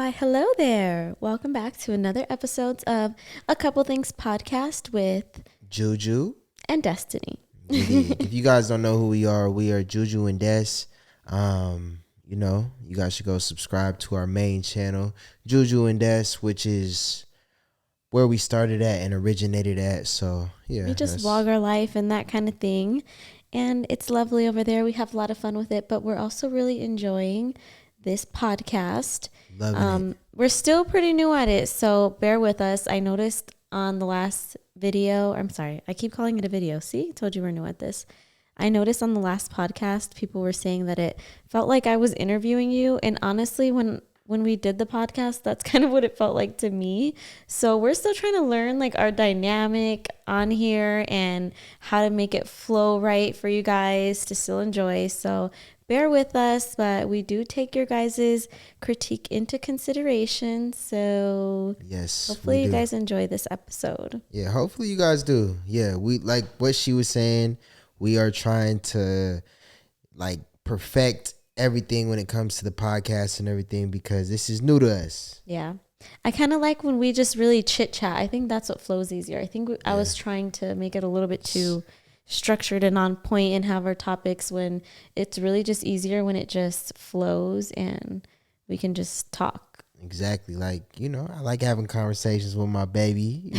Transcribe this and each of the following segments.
Why, hello there. Welcome back to another episode of A Couple Things podcast with JuJu and Destiny. If you guys don't know who we are JuJu and Des. You guys should go subscribe to our main channel, JuJu and Des, which is where we started at and originated at. So, yeah. We just vlog our life and that kind of thing. And it's lovely over there. We have a lot of fun with it, but we're also really enjoying this podcast. Loving it. We're still pretty new at it, so bear with us. I noticed on the last video, I'm sorry, I keep calling it a video. See, I told you we're new at this. I noticed on the last podcast, people were saying that it felt like I was interviewing you. And honestly, when we did the podcast, that's kind of what it felt like to me. So we're still trying to learn like our dynamic on here and how to make it flow right for you guys to still enjoy. So bear with us, but we do take your guys' critique into consideration. So yes, hopefully you guys enjoy this episode. Yeah, hopefully you guys do. Yeah, we like what she was saying. We are trying to like perfect everything when it comes to the podcast and everything because this is new to us. Yeah. I kind of like when we just really chit chat. I think that's what flows easier. I think I was trying to make it a little bit too structured and on point and have our topics when it's really just easier when it just flows and we can just talk. Exactly. Like, I like having conversations with my baby,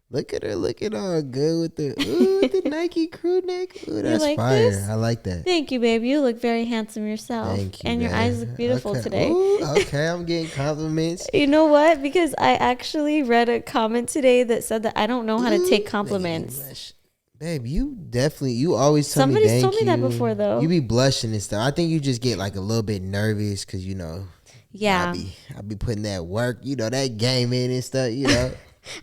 Look at her looking all good with the Nike crew neck. Ooh, that's like fire. This? I like that. Thank you, baby. You look very handsome yourself. Thank you, and your eyes look beautiful today. Ooh, okay, I'm getting compliments. You know what? Because I actually read a comment today that said that I don't know how to take compliments. Babe, you always tell me thank you. Somebody's told me that before, though. You be blushing and stuff. I think you just get like a little bit nervous because, Yeah. I be putting that work, that game in and stuff,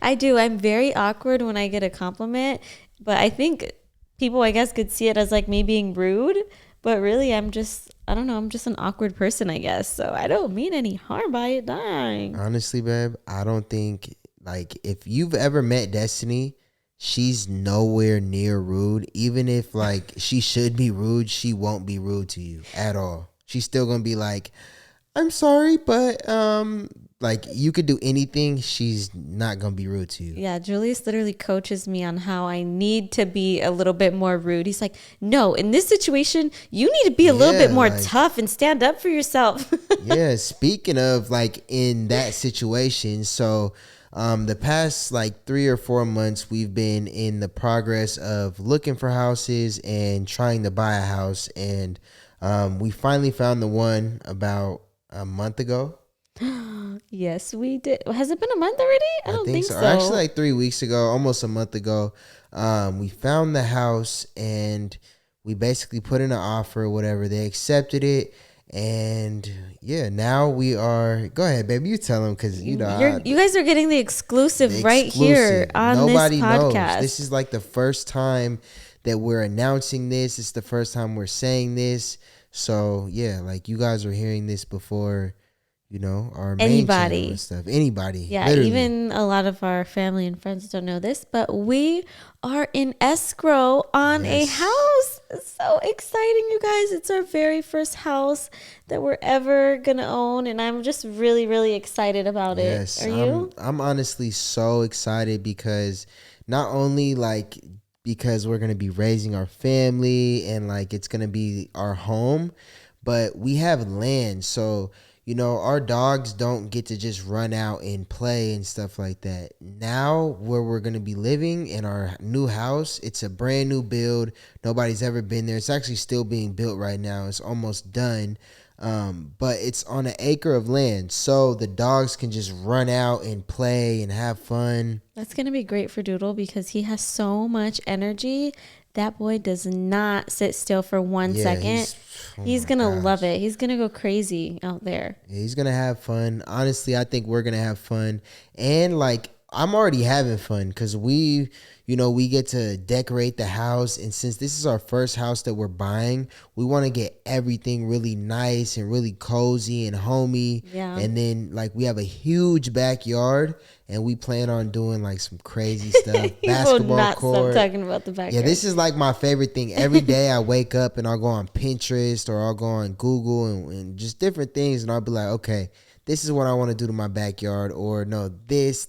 I do. I'm very awkward when I get a compliment, but I think people, I guess, could see it as like me being rude, but really I'm just an awkward person, I guess. So I don't mean any harm by it. Dang. Honestly, babe, I don't think, like, if you've ever met Destiny, she's nowhere near rude. Even if, like, she should be rude, she won't be rude to you at all. She's still going to be like, I'm sorry, but, like, you could do anything. She's not going to be rude to you. Yeah, Julius literally coaches me on how I need to be a little bit more rude. He's like, no, in this situation, you need to be a little bit more tough and stand up for yourself. Yeah, speaking of, like, in that situation, so the past, like, 3 or 4 months, we've been in the progress of looking for houses and trying to buy a house. And we finally found the one about a month ago. Yes, we did. Has it been a month already? I don't think so. Actually, like 3 weeks ago, almost a month ago, we found the house and we basically put in an offer or whatever. They accepted it. And yeah, now we are. Go ahead, baby. You tell them because you guys are getting the exclusive right here on Nobody this podcast. Knows. This is like the first time that we're announcing this. It's the first time we're saying this. So yeah, like you guys are hearing this before. Our main channel and stuff. Anybody. Yeah, literally. Even a lot of our family and friends don't know this, but we are in escrow on a house. It's so exciting, you guys. It's our very first house that we're ever going to own, and I'm just really, really excited about it. Are you? I'm honestly so excited because not only because we're going to be raising our family and like it's going to be our home, but we have land. So our dogs don't get to just run out and play and stuff like that. Now, where we're going to be living in our new house, it's a brand new build. Nobody's ever been there. It's actually still being built right now. It's almost done. But it's on an acre of land. So the dogs can just run out and play and have fun. That's going to be great for Doodle because he has so much energy. That boy does not sit still for 1 second. He's going to love it. He's going to go crazy out there. Yeah, he's going to have fun. Honestly, I think we're going to have fun. And like, I'm already having fun because we get to decorate the house. And since this is our first house that we're buying, we want to get everything really nice and really cozy and homey. Yeah. And then like we have a huge backyard and we plan on doing like some crazy stuff. Basketball court. Stop talking about the backyard. Yeah, this is like my favorite thing. Every day I wake up and I'll go on Pinterest or I'll go on Google and just different things. And I'll be like, okay, this is what I want to do to my backyard, or no, this,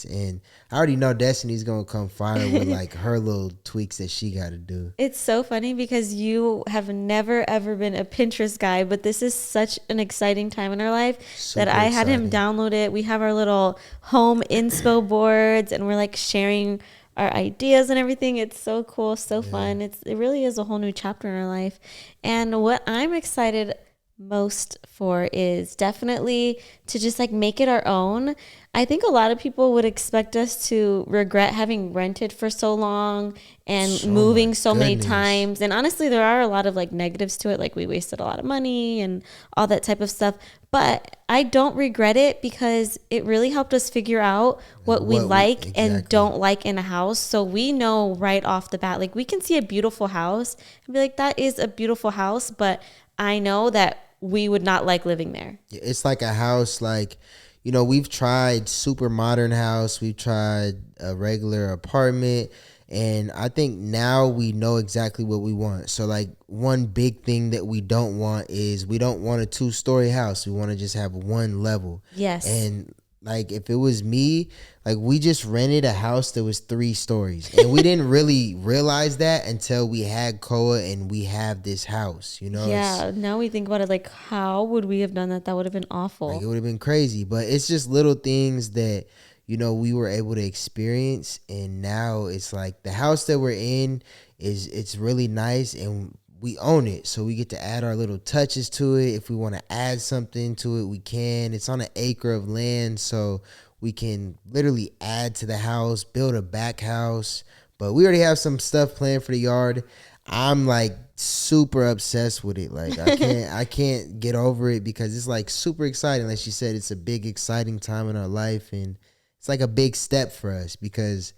and I already know Destiny's gonna come fire with like her little tweaks that she got to do. It's so funny because you have never ever been a Pinterest guy, but this is such an exciting time in our life Super that I had him exciting. download it. We have our little home inspo boards and we're like sharing our ideas and everything. It's so cool, so fun. It really is a whole new chapter in our life. And what I'm excited most for is definitely to just like make it our own. I think a lot of people would expect us to regret having rented for so long and moving so many times. And honestly, there are a lot of like negatives to it. Like we wasted a lot of money and all that type of stuff. But I don't regret it because it really helped us figure out what we like and don't like in a house. So we know right off the bat, like we can see a beautiful house and be like, that is a beautiful house. But I know that we would not like living there. It's like a house, like, you know, we've tried super modern house, we've tried a regular apartment, and I think now we know exactly what we want. So like one big thing that we don't want is we don't want a 2-story house. We want to just have one level. Yes. And like if it was me, like we just rented a house that was 3 stories, and we didn't really realize that until we had Koa and we have this house, you know. Yeah, now we think about it, like how would we have done that? That would have been awful. Like it would have been crazy, but it's just little things that, you know, we were able to experience, and now it's like the house that we're in it's really nice, and we own it, so we get to add our little touches to it. If we want to add something to it, we can. It's on an acre of land, so we can literally add to the house, build a back house. But we already have some stuff planned for the yard. I'm like super obsessed with it. Like I can't get over it because it's like super exciting. Like she said, it's a big exciting time in our life, and it's like a big step for us because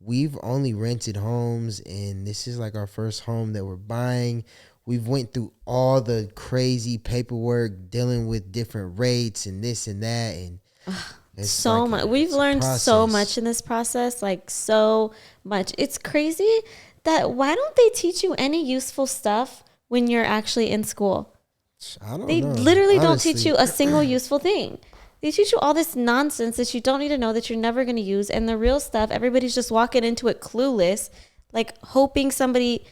we've only rented homes, and this is like our first home that we're buying. We've went through all the crazy paperwork dealing with different rates and this and that, and it's so like much. We've learned so process. much in this process, like so much. It's crazy that why don't they teach you any useful stuff when you're actually in school? I don't They know. literally don't Honestly, teach you a single useful thing. They teach you all this nonsense that you don't need to know, that you're never going to use. And the real stuff, everybody's just walking into it clueless, like hoping somebody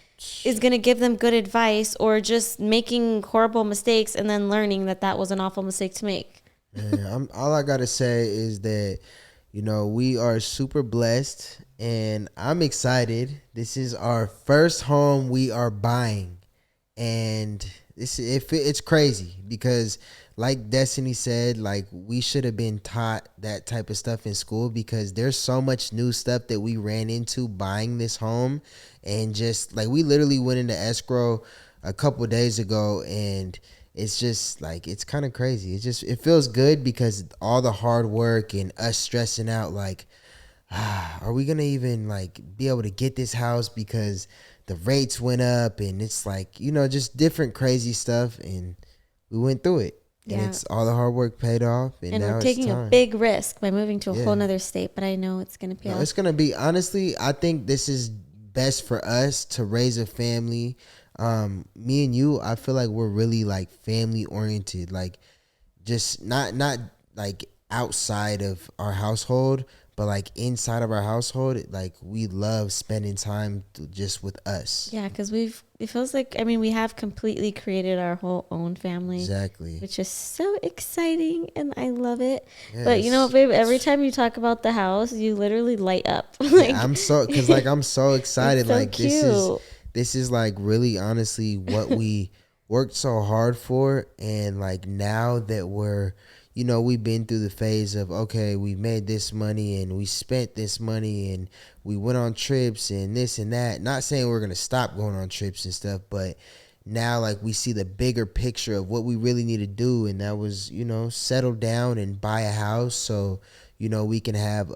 is going to give them good advice, or just making horrible mistakes and then learning that that was an awful mistake to make. Man, all I gotta say is that, you know, we are super blessed, and I'm excited. This is our first home we are buying, and it's crazy because, like Destiny said, like we should have been taught that type of stuff in school, because there's so much new stuff that we ran into buying this home. And just like we literally went into escrow a couple of days ago, and it's just like it's kind of crazy. It feels good because all the hard work and us stressing out, like are we gonna even like be able to get this house because the rates went up, and it's like, you know, just different crazy stuff, and we went through it. And it's all the hard work paid off, and now we're it's taking time. a big risk by moving to a whole nother state, but I know it's going to pay off. It's gonna be, honestly, I think this is best for us to raise a family. Me and you, I feel like we're really like family oriented, like just not like outside of our household, but like inside of our household. Like we love spending time just with us. Yeah, because it feels like, I mean, we have completely created our whole own family. Exactly. Which is so exciting, and I love it. Yes. But you know, babe, every time you talk about the house, you literally light up. Like, yeah, I'm so excited. So like cute. this is like really honestly what we worked so hard for. And like now that we're, you know, we've been through the phase of, okay, we made this money and we spent this money and we went on trips and this and that. Not saying we're going to stop going on trips and stuff, but now like we see the bigger picture of what we really need to do. And that was, you know, settle down and buy a house so, you know, we can have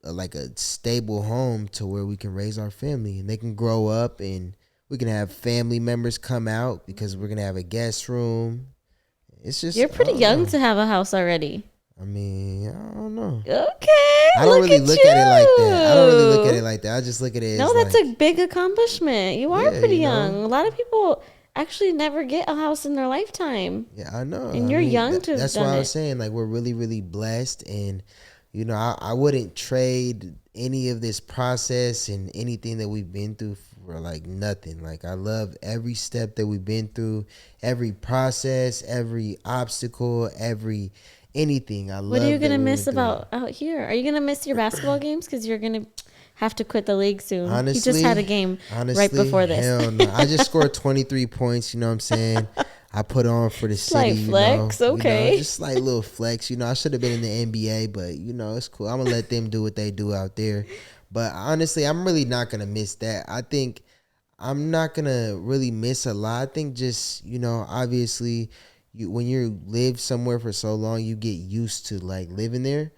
like a stable home to where we can raise our family and they can grow up, and we can have family members come out because we're going to have a guest room. It's just, You're pretty young to have a house already. I mean, I don't know. Okay. I don't really look at it like that. I don't really look at it like that. I just look at it as no, that's like, a big accomplishment. You are pretty young. A lot of people, actually never get a house in their lifetime. Yeah, I know. And you're young to have that's done why I it. was saying, like, we're really, really blessed. And, you know, I wouldn't trade any of this process and anything that we've been through for, like, nothing. Like, I love every step that we've been through, every process, every obstacle, every anything. I love. What are you that gonna we miss went through. about out here? Are you gonna miss your basketball games because you're gonna have to quit the league soon? Honestly, he just had a game right before this. Hell no. I just scored 23 points, you know what I'm saying? I put on for the Slight city, flex, okay. You know, just like little flex. You know, I should have been in the NBA, but you know, it's cool. I'm gonna let them do what they do out there. But honestly, I'm really not gonna miss that. I think I'm not gonna really miss a lot. I think just, you know, obviously when you live somewhere for so long, you get used to like living there.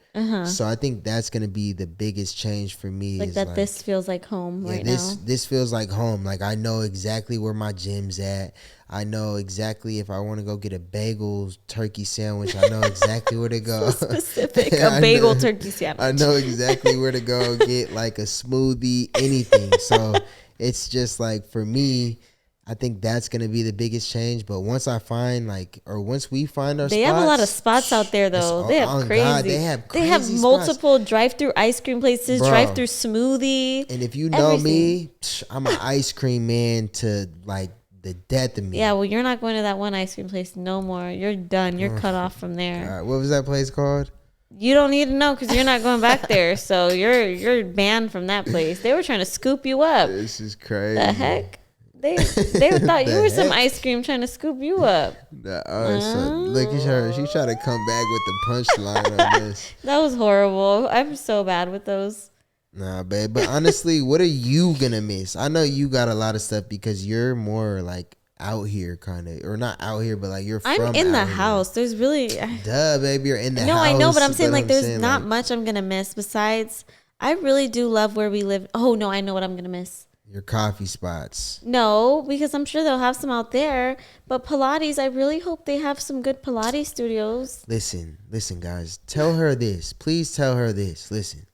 So I think that's gonna be the biggest change for me. Like is that, like, this feels like home right now. This feels like home. Like I know exactly where my gym's at. I know exactly if I want to go get a bagel turkey sandwich. I know exactly where to go. So specific, a bagel turkey sandwich. I know exactly where to go get like a smoothie, anything. So it's just like for me, I think that's gonna be the biggest change. But once I find once we find our they spots, have a lot of spots out there though. They have crazy. God, they have multiple drive-through ice cream places, Bro. drive-through smoothie. And if you know me, I'm an ice cream man to like the death of me. Yeah, well, you're not going to that one ice cream place no more. You're done. You're cut off from there. What was that place called? You don't need to know because you're not going back there. So you're banned from that place. They were trying to scoop you up. This is crazy. The heck? They thought you were some ice cream trying to scoop you up. Look at her. She tried to come back with the punchline on this. That was horrible. I'm so bad with those. Nah, babe. But honestly, what are you gonna miss? I know you got a lot of stuff because you're more like out here, kind of, or not out here, but like you're from. I'm in the out here. house. There's really. Duh, baby, you're in the house. No, I know, but I'm saying like there's saying, not much I'm gonna miss. Besides, I really do love where we live. Oh no, I know what I'm gonna miss. Your coffee spots. No, because I'm sure they'll have some out there. But Pilates, I really hope they have some good Pilates studios. Listen, guys. Tell her this. Please tell her this. Listen.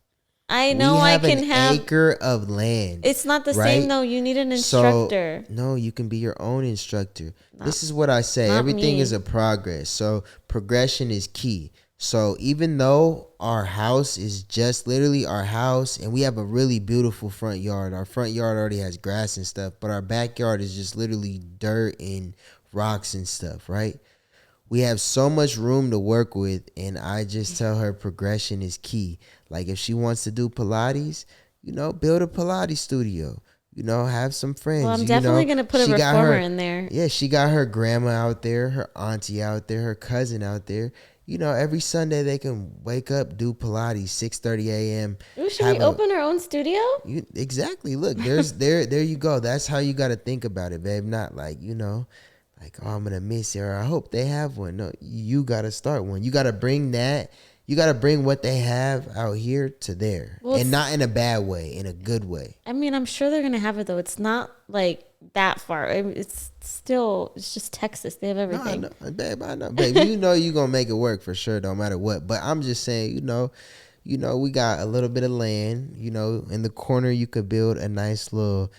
I know I can have an acre of land. It's not the right? same though. You need an instructor. So, no, you can be your own instructor. This is what I say. Everything is a progress. So progression is key. So even though our house is just literally our house and we have a really beautiful front yard, our front yard already has grass and stuff, but our backyard is just literally dirt and rocks and stuff, right? We have so much room to work with, and I just tell her progression is key. Like if she wants to do Pilates, you know, build a Pilates studio. You know, have some friends. Well, I'm definitely going to put a reformer in there. Yeah, she got her grandma out there, her auntie out there, her cousin out there. You know, every Sunday they can wake up, do Pilates, 6:30 a.m. Ooh, should we open our own studio? Exactly. Look, there you go. That's how you got to think about it, babe. Not like, you know, like, oh, I'm going to miss it, or I hope they have one. No, you got to start one. You got to bring that. You got to bring what they have out here to there. Well, and not in a bad way, in a good way. I mean, I'm sure they're going to have it, though. It's not like that far. It's just Texas. They have everything. No, I know, babe. I know, babe. You know you're going to make it work for sure, no matter what. But I'm just saying, you know, we got a little bit of land. You know, in the corner you could build a nice little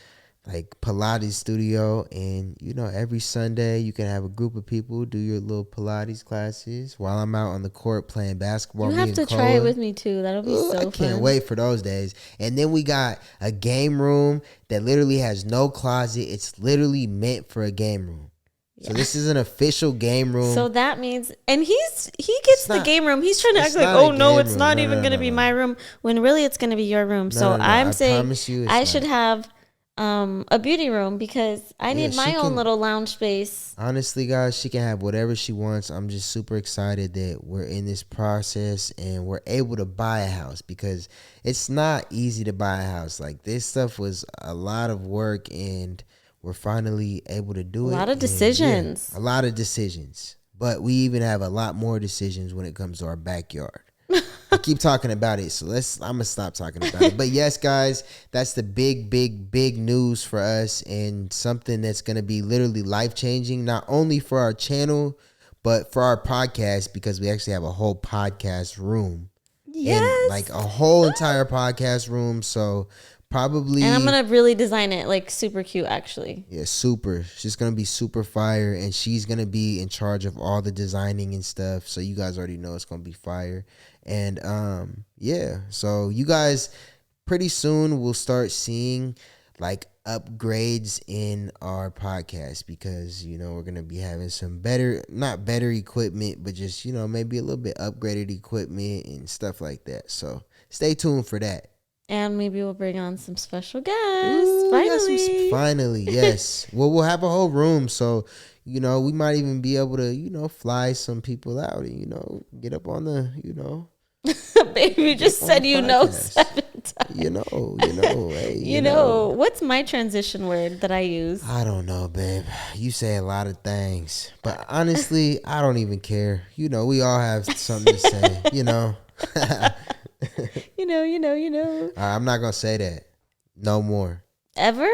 like Pilates studio, and you know every Sunday you can have a group of people do your little Pilates classes while I'm out on the court playing basketball. You have to try it with me too. That'll be so fun. I can't wait for those days. And then we got a game room that literally has no closet. It's literally meant for a game room. Yeah. So this is an official game room. So that means, and he gets the game room. He's trying to act like, oh no, it's not even going to be my room, when really it's going to be your room. So I'm saying I should have a beauty room because I need my own little lounge space. Honestly, guys, she can have whatever she wants. I'm just super excited that we're in this process and we're able to buy a house, because it's not easy to buy a house. Like, this stuff was a lot of work, and we're finally able to do it. A lot of decisions. Yeah, a lot of decisions. But we even have a lot more decisions when it comes to our backyard. I keep talking about it, so I'm gonna stop talking about it. But yes, guys, that's the big news for us, and something that's gonna be literally life-changing, not only for our channel, but for our podcast, because we actually have a whole podcast room. Yes. And like a whole entire podcast room. So probably. And I'm gonna really design it like super cute, actually. Yeah, super. She's gonna be super fire, and she's gonna be in charge of all the designing and stuff. So you guys already know it's gonna be fire. And yeah. So you guys pretty soon will start seeing like upgrades in our podcast because we're gonna be having some better, not better equipment, but just maybe a little bit upgraded equipment and stuff like that. So stay tuned for that. And maybe we'll bring on some special guests. Finally. Finally, yes. Well, we'll have a whole room. So, we might even be able to, fly some people out and, get up on the, Baby, you just said 7 times. Hey, what's my transition word that I use? I don't know, babe. You say a lot of things. But honestly, I don't even care. We all have something to say, I'm not gonna say that no more. Ever.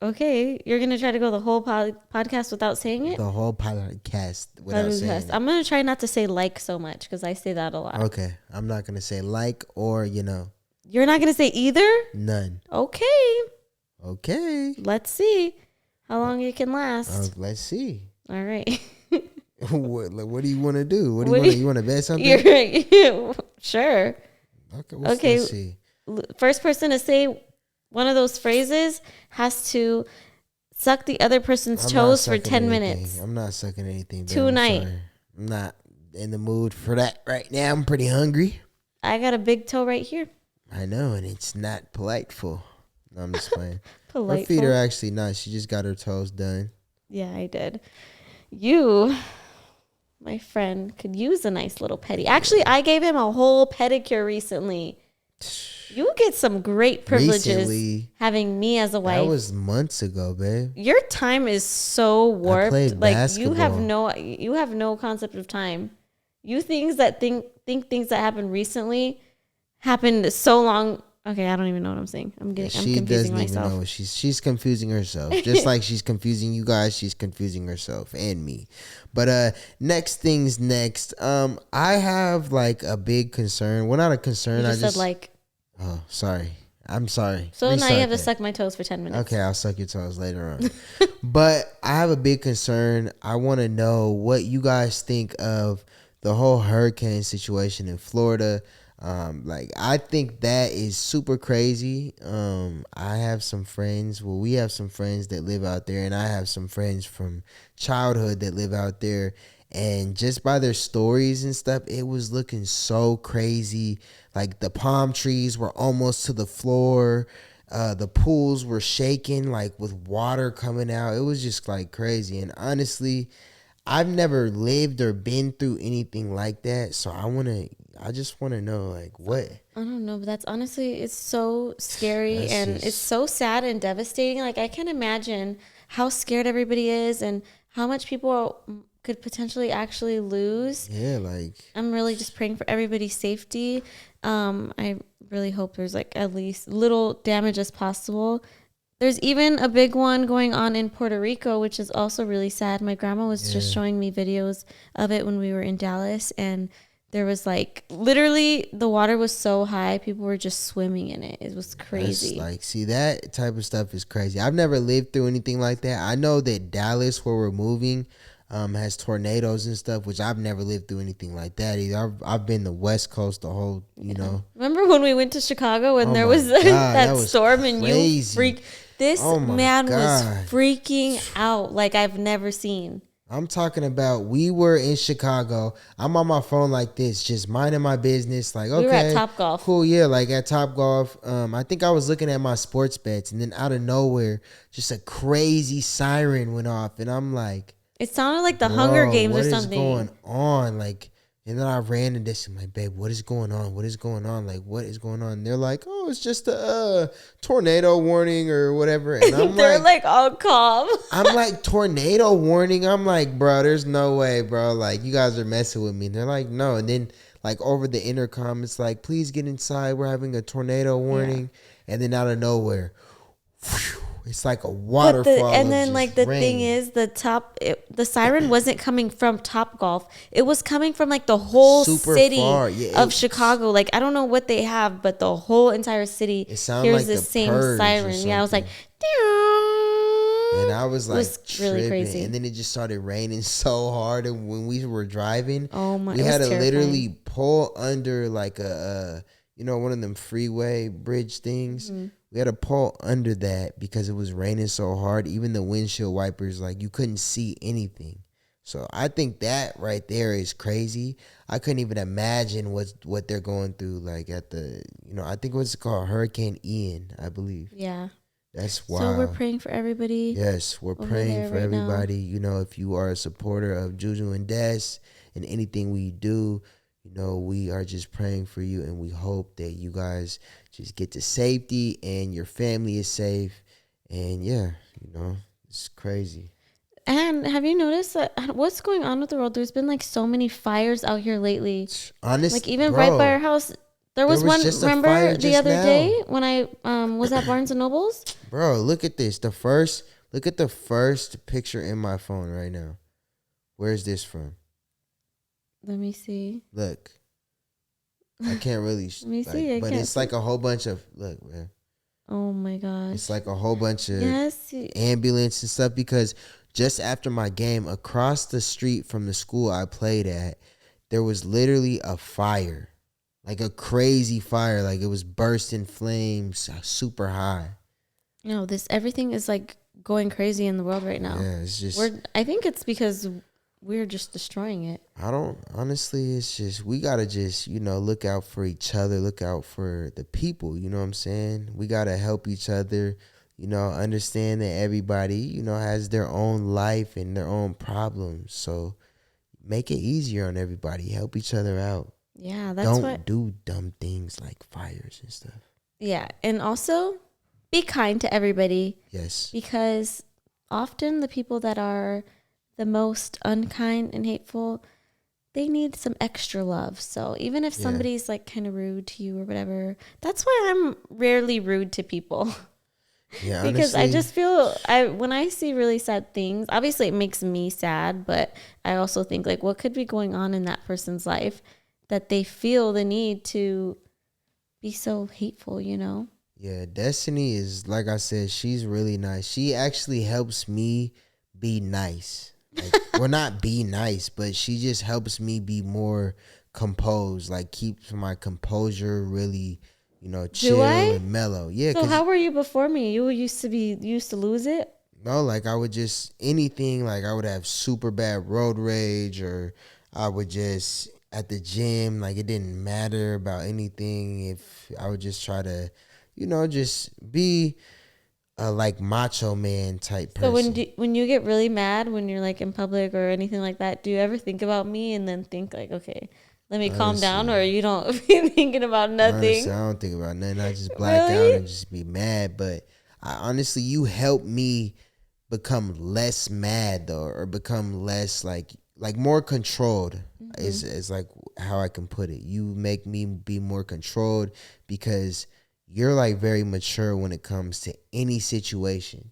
Okay, you're gonna try to go the whole podcast without saying it. The whole podcast without saying it. I'm gonna try not to say like so much because I say that a lot. Okay, I'm not gonna say like or You're not gonna say either. None. Okay. Let's see how long it can last. Let's see. All right. What do you want to do? You want to bet something? Sure. Okay. Let's see. First person to say one of those phrases has to suck the other person's toes for 10 minutes. I'm not sucking anything. Tonight. I'm not in the mood for that right now. I'm pretty hungry. I got a big toe right here. I know, and it's not politeful. No, I'm just playing. Politeful. Her feet are actually nice. She just got her toes done. Yeah, I did. You, my friend, could use a nice little pedi. Actually, I gave him a whole pedicure recently. You get some great privileges having me as a wife. That was months ago, babe. Your time is so warped. I played basketball. You have no concept of time. You think things that happened recently happened so long. Okay, I don't even know what I'm saying. I'm confusing myself. Even know. She's confusing herself. Just like she's confusing you guys, she's confusing herself and me. But next things next. I have like a big concern. Well, not a concern. I just said like. Oh, sorry. I'm sorry. So Restart now you have to suck my toes for 10 minutes. Okay, I'll suck your toes later on. But I have a big concern. I want to know what you guys think of the whole hurricane situation in Florida. I think that is super crazy. I have some friends. Well, we have some friends that live out there, and I have some friends from childhood that live out there. And just by their stories and stuff, it was looking so crazy. Like the palm trees were almost to the floor. The pools were shaking, like with water coming out. It was just like crazy. And honestly, I've never lived or been through anything like that. So I just want to know, like, what? I don't know, but that's honestly, it's so scary it's so sad and devastating. Like, I can't imagine how scared everybody is and how much people could potentially actually lose. Yeah, like. I'm really just praying for everybody's safety. I really hope there's like at least little damage as possible. There's even a big one going on in Puerto Rico, which is also really sad. My grandma was just showing me videos of it when we were in Dallas, and there was like literally the water was so high, people were just swimming in it. It was crazy. See, that type of stuff is crazy. I've never lived through anything like that. I know that Dallas, where we're moving, has tornadoes and stuff, which I've never lived through anything like that either. I've been the West Coast the whole, Remember when we went to Chicago and there was that storm and you freaked? This man was freaking out like I've never seen. I'm talking about, we were in Chicago. I'm on my phone like this, just minding my business. Like, okay, we were at Topgolf. Cool, yeah, like at Topgolf. I think I was looking at my sports bets, and then out of nowhere, just a crazy siren went off, and I'm like, it sounded like the Hunger Games or something. What is going on? Like, and then I ran into this. I'm like, babe, what is going on? What is going on? Like, what is going on? And they're like, oh, it's just a tornado warning or whatever. And I'm they're like all calm. I'm like, tornado warning? I'm like, bro, there's no way, bro. Like, you guys are messing with me. And they're like, no. And then, like, over the intercom, it's like, please get inside. We're having a tornado warning. Yeah. And then out of nowhere, whew, It's like a But waterfall. and then of like just the rain. thing is, the siren wasn't coming from Top Golf. It was coming from like the whole Super city far. Yeah, of Chicago. Like I don't know what they have, but the whole entire city It sounded hears like the the same Purge or siren. Yeah, I was like, something. And I was it like was really tripping. crazy. And then it just started raining so hard. And when we were driving, Oh my, we it had was to terrifying. literally pull under like one of them freeway bridge things. Mm-hmm. We had to pull under that because it was raining so hard. Even the windshield wipers, like you couldn't see anything. So I think that right there is crazy. I couldn't even imagine what they're going through. Like at I think what's it called, Hurricane Ian, I believe. Yeah. That's wild. So we're praying for everybody. Yes, we're praying for right everybody. If you are a supporter of JuJu and Des and anything we do, we are just praying for you, and we hope that you guys just get to safety and your family is safe. And yeah, it's crazy. And have you noticed that what's going on with the world? There's been like so many fires out here lately. Honestly, like even right by our house, there was one. just a Remember fire the just other now. day when I was at Barnes and Nobles? Bro, look at this. Look at the first picture in my phone right now. Where's this from? Let me see. Look, I can't really. Let me see. But it's like a whole bunch of man. Oh my gosh. It's like a whole bunch of Yes. ambulance and stuff, because just after my game, across the street from the school I played at, there was literally a fire, like a crazy fire, like it was bursting flames super high. No, everything is like going crazy in the world right now. Yeah, it's just. I think it's because we're just destroying it. Honestly, it's just, we got to just, look out for each other, look out for the people, you know what I'm saying? We got to help each other, understand that everybody, has their own life and their own problems. So make it easier on everybody. Help each other out. Yeah, that's Don't do dumb things like fires and stuff. Yeah, and also be kind to everybody. Yes. Because often the people that are the most unkind and hateful, they need some extra love. So even if somebody's like kind of rude to you or whatever, that's why I'm rarely rude to people. Yeah, because honestly, I just feel when I see really sad things, obviously it makes me sad, but I also think like what could be going on in that person's life that they feel the need to be so hateful, Yeah, Destiny is, like I said, she's really nice. She actually helps me be nice. Like, well, not be nice, but she just helps me be more composed. Like, keeps my composure really, chill and mellow. Yeah. So how were you before me? You used to lose it? No, like I would just, anything, like I would have super bad road rage, or I would just, at the gym, like it didn't matter about anything. If I would just try to, just be a like macho man type person. So when you get really mad when you're like in public or anything like that, do you ever think about me and then think like, okay, let me calm down, or you don't be thinking about nothing? Honestly, I don't think about nothing. I just black out and just be mad. But honestly, you help me become less mad though, or become less like more controlled. Is like how I can put it. You make me be more controlled because you're like very mature when it comes to any situation.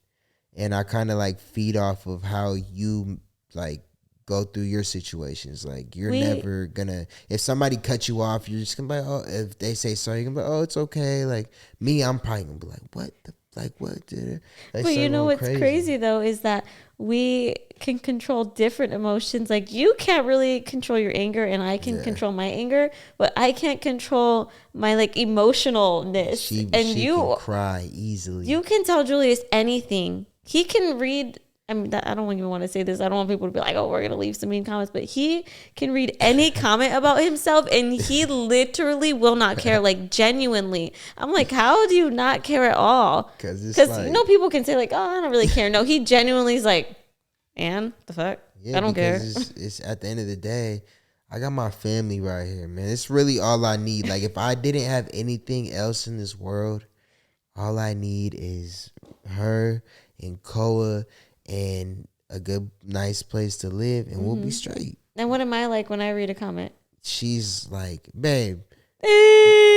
And I kind of like feed off of how you like go through your situations. Like you're never gonna, if somebody cut you off, you're just gonna be like, oh, if they say sorry, you're gonna be like, oh, it's okay. Like me, I'm probably gonna be like, what did it? But you know what's crazy though is that we can control different emotions. Like you can't really control your anger, and I can control my anger, but I can't control my like emotionalness. She you can cry easily. You can tell Julius anything. He can read. I mean, I don't even want to say this. I don't want people to be like, oh, we're going to leave some mean comments. But he can read any comment about himself, and he literally will not care, like, genuinely. I'm like, how do you not care at all? Because, like, people can say, like, oh, I don't really care. No, he genuinely is like, and the fuck? Yeah, I don't care. It's at the end of the day, I got my family right here, man. It's really all I need. Like, if I didn't have anything else in this world, all I need is her and Koa and a good, nice place to live, and we'll be straight. And what am I like when I read a comment? She's like, babe,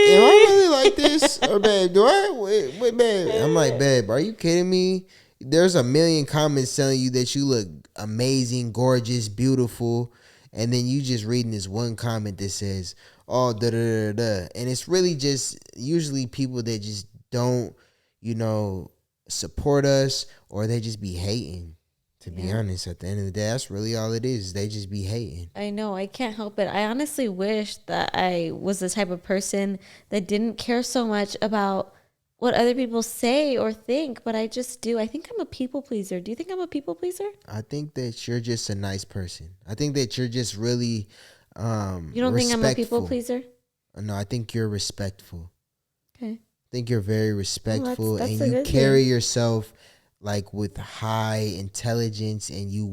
am I really like this? Or babe, do I? Wait, babe. I'm like, babe, are you kidding me? There's a million comments telling you that you look amazing, gorgeous, beautiful. And then you just reading this one comment that says, oh, da da da da. And it's really just usually people that just don't, support us, or they just be hating. To be honest, at the end of the day, that's really all it is. They just be hating. I know. I can't help it. I honestly wish that I was the type of person that didn't care so much about what other people say or think, but I just do. I think I'm a people pleaser. Do you think I'm a people pleaser? I think that you're just a nice person. I think that you're just really You don't think I'm a people pleaser? No, I think you're respectful. Okay. I think you're very respectful, that's and you carry yourself like with high intelligence, and you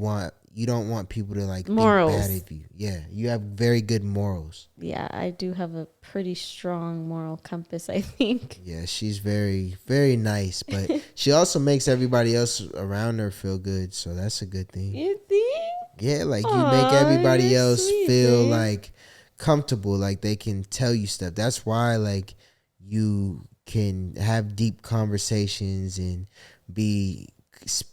don't want people to like morals. Think bad of you. Yeah, you have very good morals. Yeah, I do have a pretty strong moral compass, I think. Yeah, she's very, very nice, but she also makes everybody else around her feel good, so that's a good thing. You think? Yeah, like you make everybody else feel like comfortable, like they can tell you stuff. That's why like you can have deep conversations and be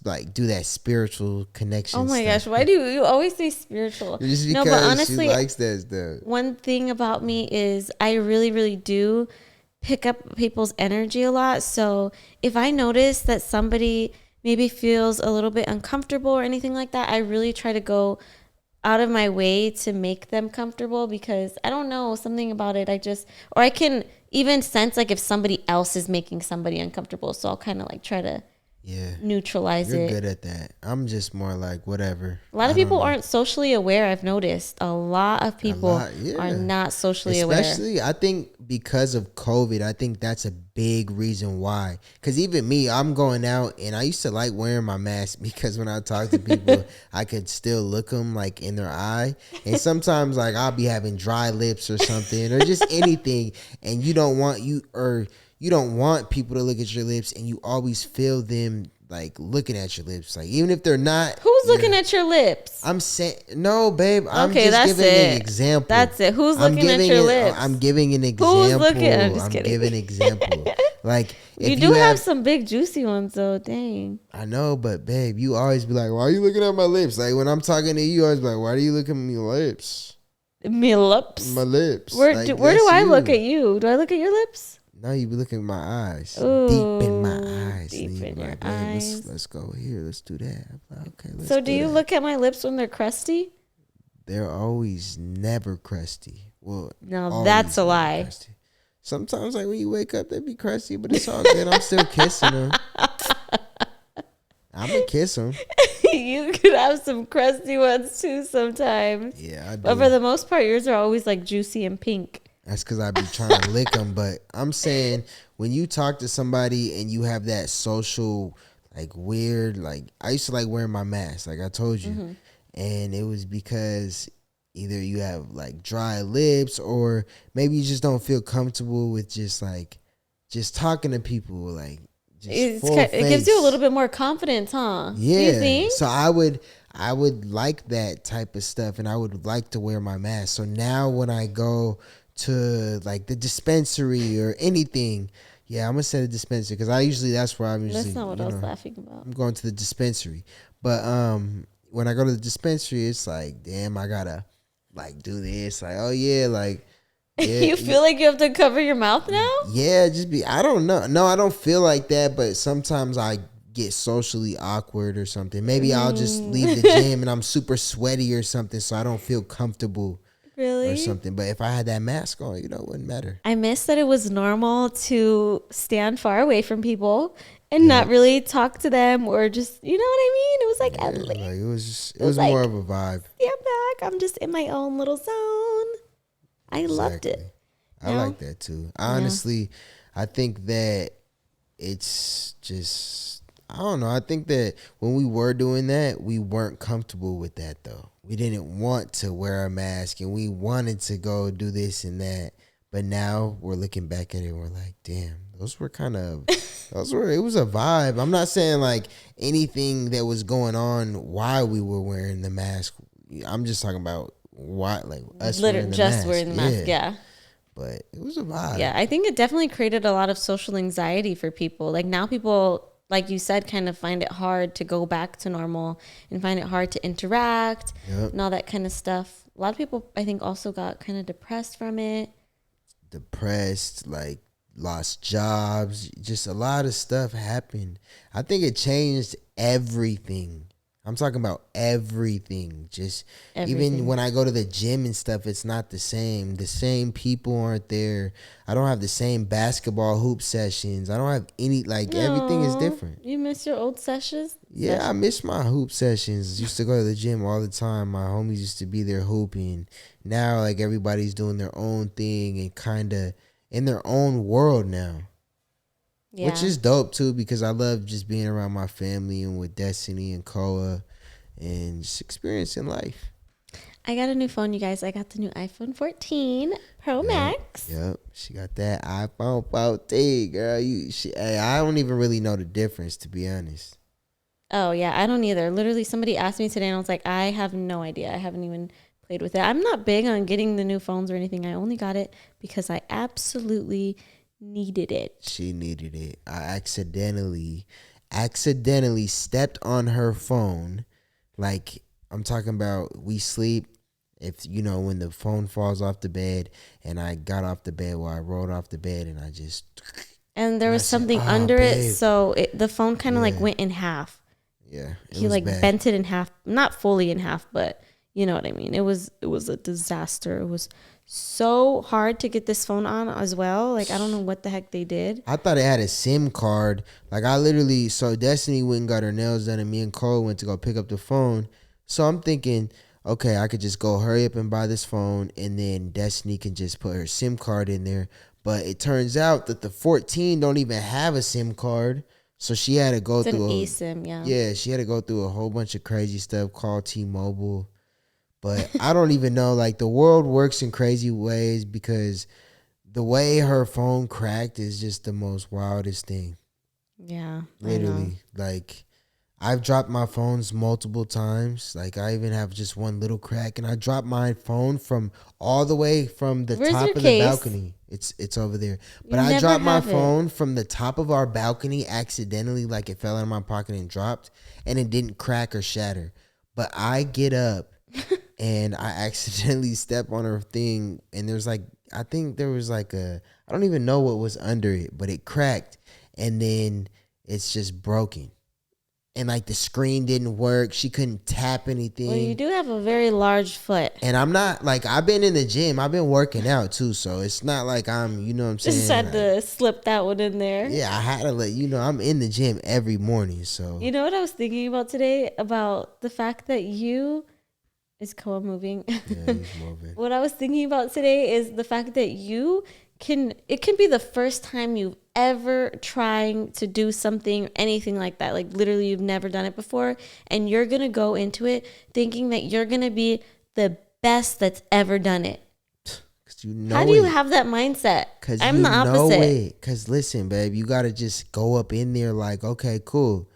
like do that spiritual connection. Oh my gosh, why do you always say spiritual? Just because but honestly, she likes that stuff. One thing about me is I really, really do pick up people's energy a lot. So if I notice that somebody maybe feels a little bit uncomfortable or anything like that, I really try to go out of my way to make them comfortable, because I don't know, something about it. I can even sense like if somebody else is making somebody uncomfortable. So I'll kind of like try to neutralize it. You're good at that. I'm just more like whatever. A lot of people aren't socially aware. I've noticed a lot of people are not socially aware. Especially, I think because of COVID, I think that's a big reason why. Because even me, I'm going out, and I used to like wearing my mask because when I talk to people, I could still look them like in their eye. And sometimes like I'll be having dry lips or something, or just anything, and you don't want people to look at your lips, and you always feel them like looking at your lips, like even if they're not. Who's looking at your lips? I'm saying no, babe. I'm just giving an example. That's it. Who's looking at your lips? I'm giving an example. Who's looking? I'm just kidding. Giving an example. Like you do have some big juicy ones though. Dang. I know, but babe, you always be like, "Why are you looking at my lips?" Like when I'm talking to you, you always be like, "Why do you look at my lips?" My lips. My lips. Where do I look at you? Do I look at your lips? No, you be looking at my eyes. Ooh, deep in my eyes. Deep in your like, eyes. Let's go here. Let's do that. Like, okay, let's So do you look at my lips when they're crusty? They're always never crusty. Well, no, that's a lie. Crusty. Sometimes, like when you wake up, they be crusty, but it's all good. I'm still kissing them. I'm gonna kiss them. You could have some crusty ones too sometimes. Yeah, I do. But for the most part, yours are always like juicy and pink. That's because I be trying to lick them. But I'm saying when you talk to somebody and you have that social, like weird, like I used to like wearing my mask, like I told you. Mm-hmm. And it was because either you have like dry lips or maybe you just don't feel comfortable with just talking to people. Like it gives you a little bit more confidence, huh? Yeah. Do you think? So I would like that type of stuff, and I would like to wear my mask. So now when I go to like the dispensary or anything, I'm gonna say the dispensary because that's where I'm usually. That's not what I was laughing about. I'm going to the dispensary, but when I go to the dispensary, it's like, damn, I gotta like do this, like, oh yeah, like. Yeah, you feel like you have to cover your mouth now? Yeah, I don't know. No, I don't feel like that, but sometimes I get socially awkward or something. Maybe I'll just leave the gym and I'm super sweaty or something, so I don't feel comfortable. Really? Or something. But if I had that mask on, it wouldn't matter. I miss that it was normal to stand far away from people and not really talk to them or just, you know what I mean? It was like, at least. Like it was more of a vibe. Stand back. I'm just in my own little zone. I loved it. I like that too. Honestly, I think that it's just, I don't know. I think that when we were doing that, we weren't comfortable with that though. We didn't want to wear a mask and we wanted to go do this and that. But now we're looking back at it and we're like, damn, it was a vibe. I'm not saying like anything that was going on while we were wearing the mask. I'm just talking about why, like us wearing the mask. Wearing the mask, yeah. but it was a vibe. Yeah, I think it definitely created a lot of social anxiety for people. Like now people, like you said, kind of find it hard to go back to normal and find it hard to interact and all that kind of stuff. A lot of people, I think, also got kind of depressed from it. Depressed, like lost jobs, just a lot of stuff happened. I think it changed everything. I'm talking about everything. Just Everything. even when I go to the gym and stuff, it's not the same. The same people aren't there. I don't have the same basketball hoop sessions. I don't have any, like, everything is different. You miss your old sessions? Yeah, I miss my hoop sessions. Used to go to the gym all the time. My homies used to be there hooping. Now, like, everybody's doing their own thing and kind of in their own world now. Yeah. Which is dope, too, because I love just being around my family and with Destiny and Koa and just experiencing life. I got a new phone, you guys. I got the new iPhone 14 Pro Max. Yep. She got that iPhone 14, girl. I don't even really know the difference, to be honest. Oh, yeah. I don't either. Literally, somebody asked me today, and I was like, I have no idea. I haven't even played with it. I'm not big on getting the new phones or anything. I only got it because I absolutely needed it. She needed it. I accidentally stepped on her phone. Like, I'm talking about, we sleep. If, when the phone falls off the bed, and I got off the bed, I rolled off the bed, and I just... And there was something under it, so the phone kind of like went in half. Yeah, he like bad. Bent it in half, not fully in half, but you know what I mean. It was a disaster. It was so hard to get this phone on as well. Like, I don't know what the heck they did. I thought it had a SIM card. Like, so Destiny went and got her nails done, and me and Cole went to go pick up the phone. So I'm thinking, okay, I could just go hurry up and buy this phone, and then Destiny can just put her SIM card in there. But it turns out that the 14 don't even have a SIM card. So she had to go through an eSIM, yeah. Yeah, she had to go through a whole bunch of crazy stuff, call T-Mobile. But I don't even know. Like, the world works in crazy ways, because the way her phone cracked is just the most wildest thing. Yeah. Literally. Like, I've dropped my phones multiple times. Like, I even have just one little crack, and I dropped my phone from all the way from the top of the balcony. It's over there. But I dropped my phone from the top of our balcony accidentally, like it fell out of my pocket and dropped, and it didn't crack or shatter. But I get up and I accidentally step on her thing, and there's like, I think there was like I don't even know what was under it, but it cracked, and then it's just broken. And like the screen didn't work. She couldn't tap anything. Well, you do have a very large foot. And I'm not, like, I've been in the gym. I've been working out too. So it's not like I'm, you know what I'm saying? Just had to slip that one in there. Yeah, I had to I'm in the gym every morning. So. You know what I was thinking about today? About the fact that is Koa moving? Yeah, he's moving. What I was thinking about today is the fact that it can be the first time you've ever trying to do something, anything like that. Like, literally, you've never done it before, and you're going to go into it thinking that you're going to be the best that's ever done it. How do you have that mindset? Because I'm the opposite. Because listen, babe, you got to just go up in there like, okay, cool.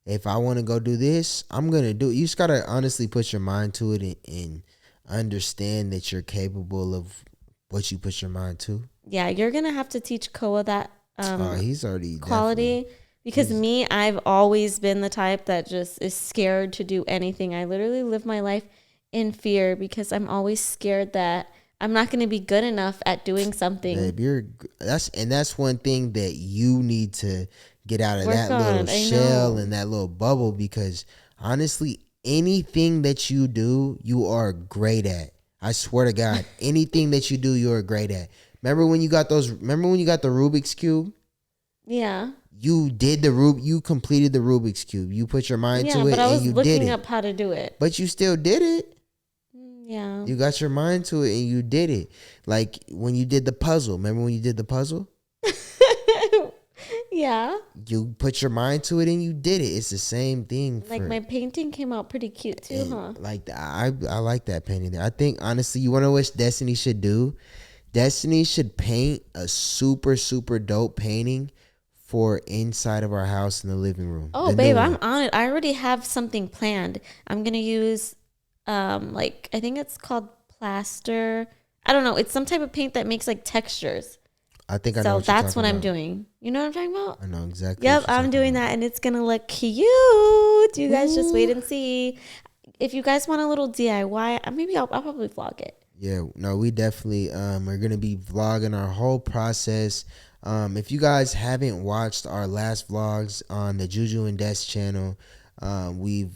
If I want to go do this, I'm going to do it. You just got to honestly put your mind to it and understand that you're capable of what you put your mind to. Yeah, you're going to have to teach Koa that he's already quality. Because I've always been the type that just is scared to do anything. I literally live my life in fear because I'm always scared that I'm not going to be good enough at doing something. Babe, that's one thing that you need to get out of that little shell and that little bubble, because honestly, anything that you do, you are great at. I swear to God, anything that you do, you're great at. Remember when you got the Rubik's Cube? Yeah. You completed the Rubik's Cube. You put your mind to it and you did it. Yeah, but I was looking up how to do it. But you still did it. Yeah. You got your mind to it and you did it. Like when you did the puzzle. Remember when you did the puzzle? Yeah. You put your mind to it and you did it. It's the same thing. Like my painting came out pretty cute too, huh? Like I like that painting there. I think honestly, you want to know what Destiny should do? Destiny should paint a super, super dope painting for inside of our house in the living room. Oh, babe, I'm on it. I already have something planned. I'm going to use, I think it's called plaster I don't know. It's some type of paint that makes like textures. I think I know So what you're that's talking what I'm about. doing. You know what I'm talking about? I know exactly. Yep, what you're I'm talking doing about. that, and it's gonna look cute. You guys just wait Ooh. and see. If you guys want a little DIY, maybe I'll probably vlog it. Yeah, no, we definitely are gonna be vlogging our whole process. If you guys haven't watched our last vlogs on the JuJu Des channel, we've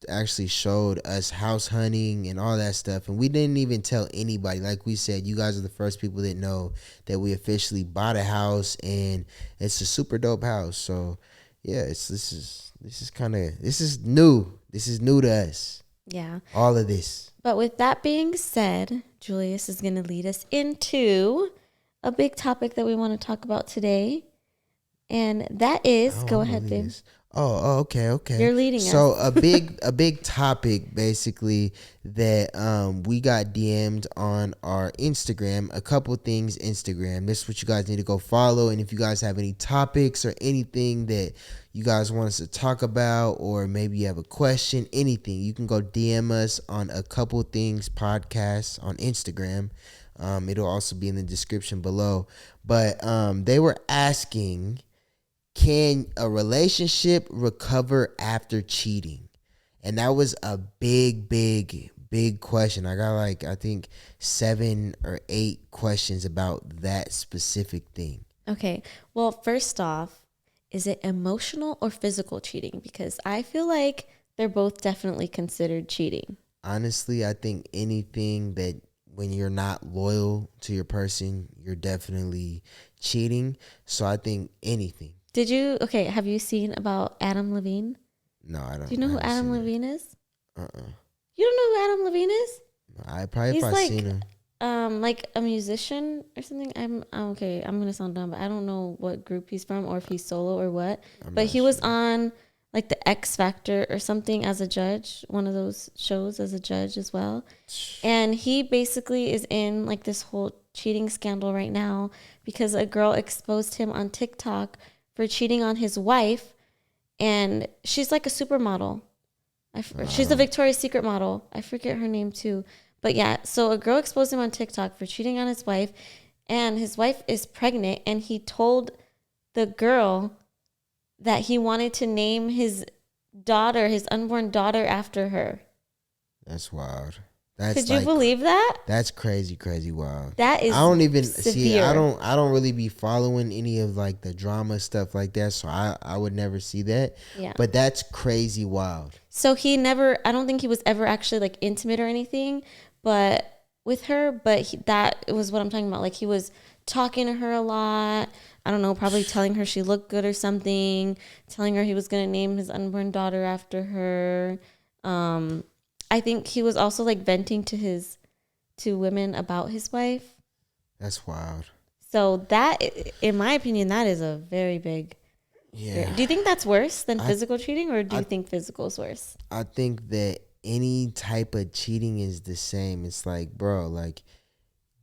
actually showed us house hunting and all that stuff, and we didn't even tell anybody. Like we said, you guys are the first people that know that we officially bought a house, and it's a super dope house. So yeah, this is new. This is new to us. Yeah. All of this. But with that being said, Julius is going to lead us into a big topic that we want to talk about today. And that is, go ahead, babe. This. Okay. You're leading so us. a big topic basically that we got DM'd on our Instagram. A couple things Instagram. This is what you guys need to go follow. And if you guys have any topics or anything that you guys want us to talk about, or maybe you have a question, anything, you can go DM us on A Couple Things Podcast on Instagram. It'll also be in the description below. But they were asking, can a relationship recover after cheating? And that was a big question. I got I think 7 or 8 questions about that specific thing. Okay. Well, first off, is it emotional or physical cheating? Because I feel like they're both definitely considered cheating. Honestly, I think anything that when you're not loyal to your person, you're definitely cheating. So I think anything. Have you seen about Adam Levine? No, I don't. Do you know who Adam Levine is? You don't know who Adam Levine is? I probably He's if I seen him. Like a musician or something. I'm gonna sound dumb, but I don't know what group he's from or if he's solo or what. But he was on like the X Factor or something as a judge, one of those shows as a judge as well. And he basically is in like this whole cheating scandal right now because a girl exposed him on TikTok for cheating on his wife, and she's like a supermodel. She's a Victoria's Secret model. I forget her name too. But yeah, so a girl exposed him on TikTok for cheating on his wife, and his wife is pregnant, and he told the girl that he wanted to name his unborn daughter, after her. That's wild. Could you believe that? That's crazy wild. That is I don't even severe. see. I don't really be following any of like the drama stuff like that, so I would never see that. Yeah. But that's crazy wild. So I don't think he was ever actually like intimate or anything, but with her. But that was what I'm talking about. Like he was talking to her a lot. I don't know, probably telling her she looked good or something. Telling her he was gonna name his unborn daughter after her. I think he was also like venting to women about his wife. That's wild. So that, in my opinion, that is a very big. Yeah. Do you think that's worse than physical cheating, or do you think physical is worse? I think that any type of cheating is the same. It's like, bro, like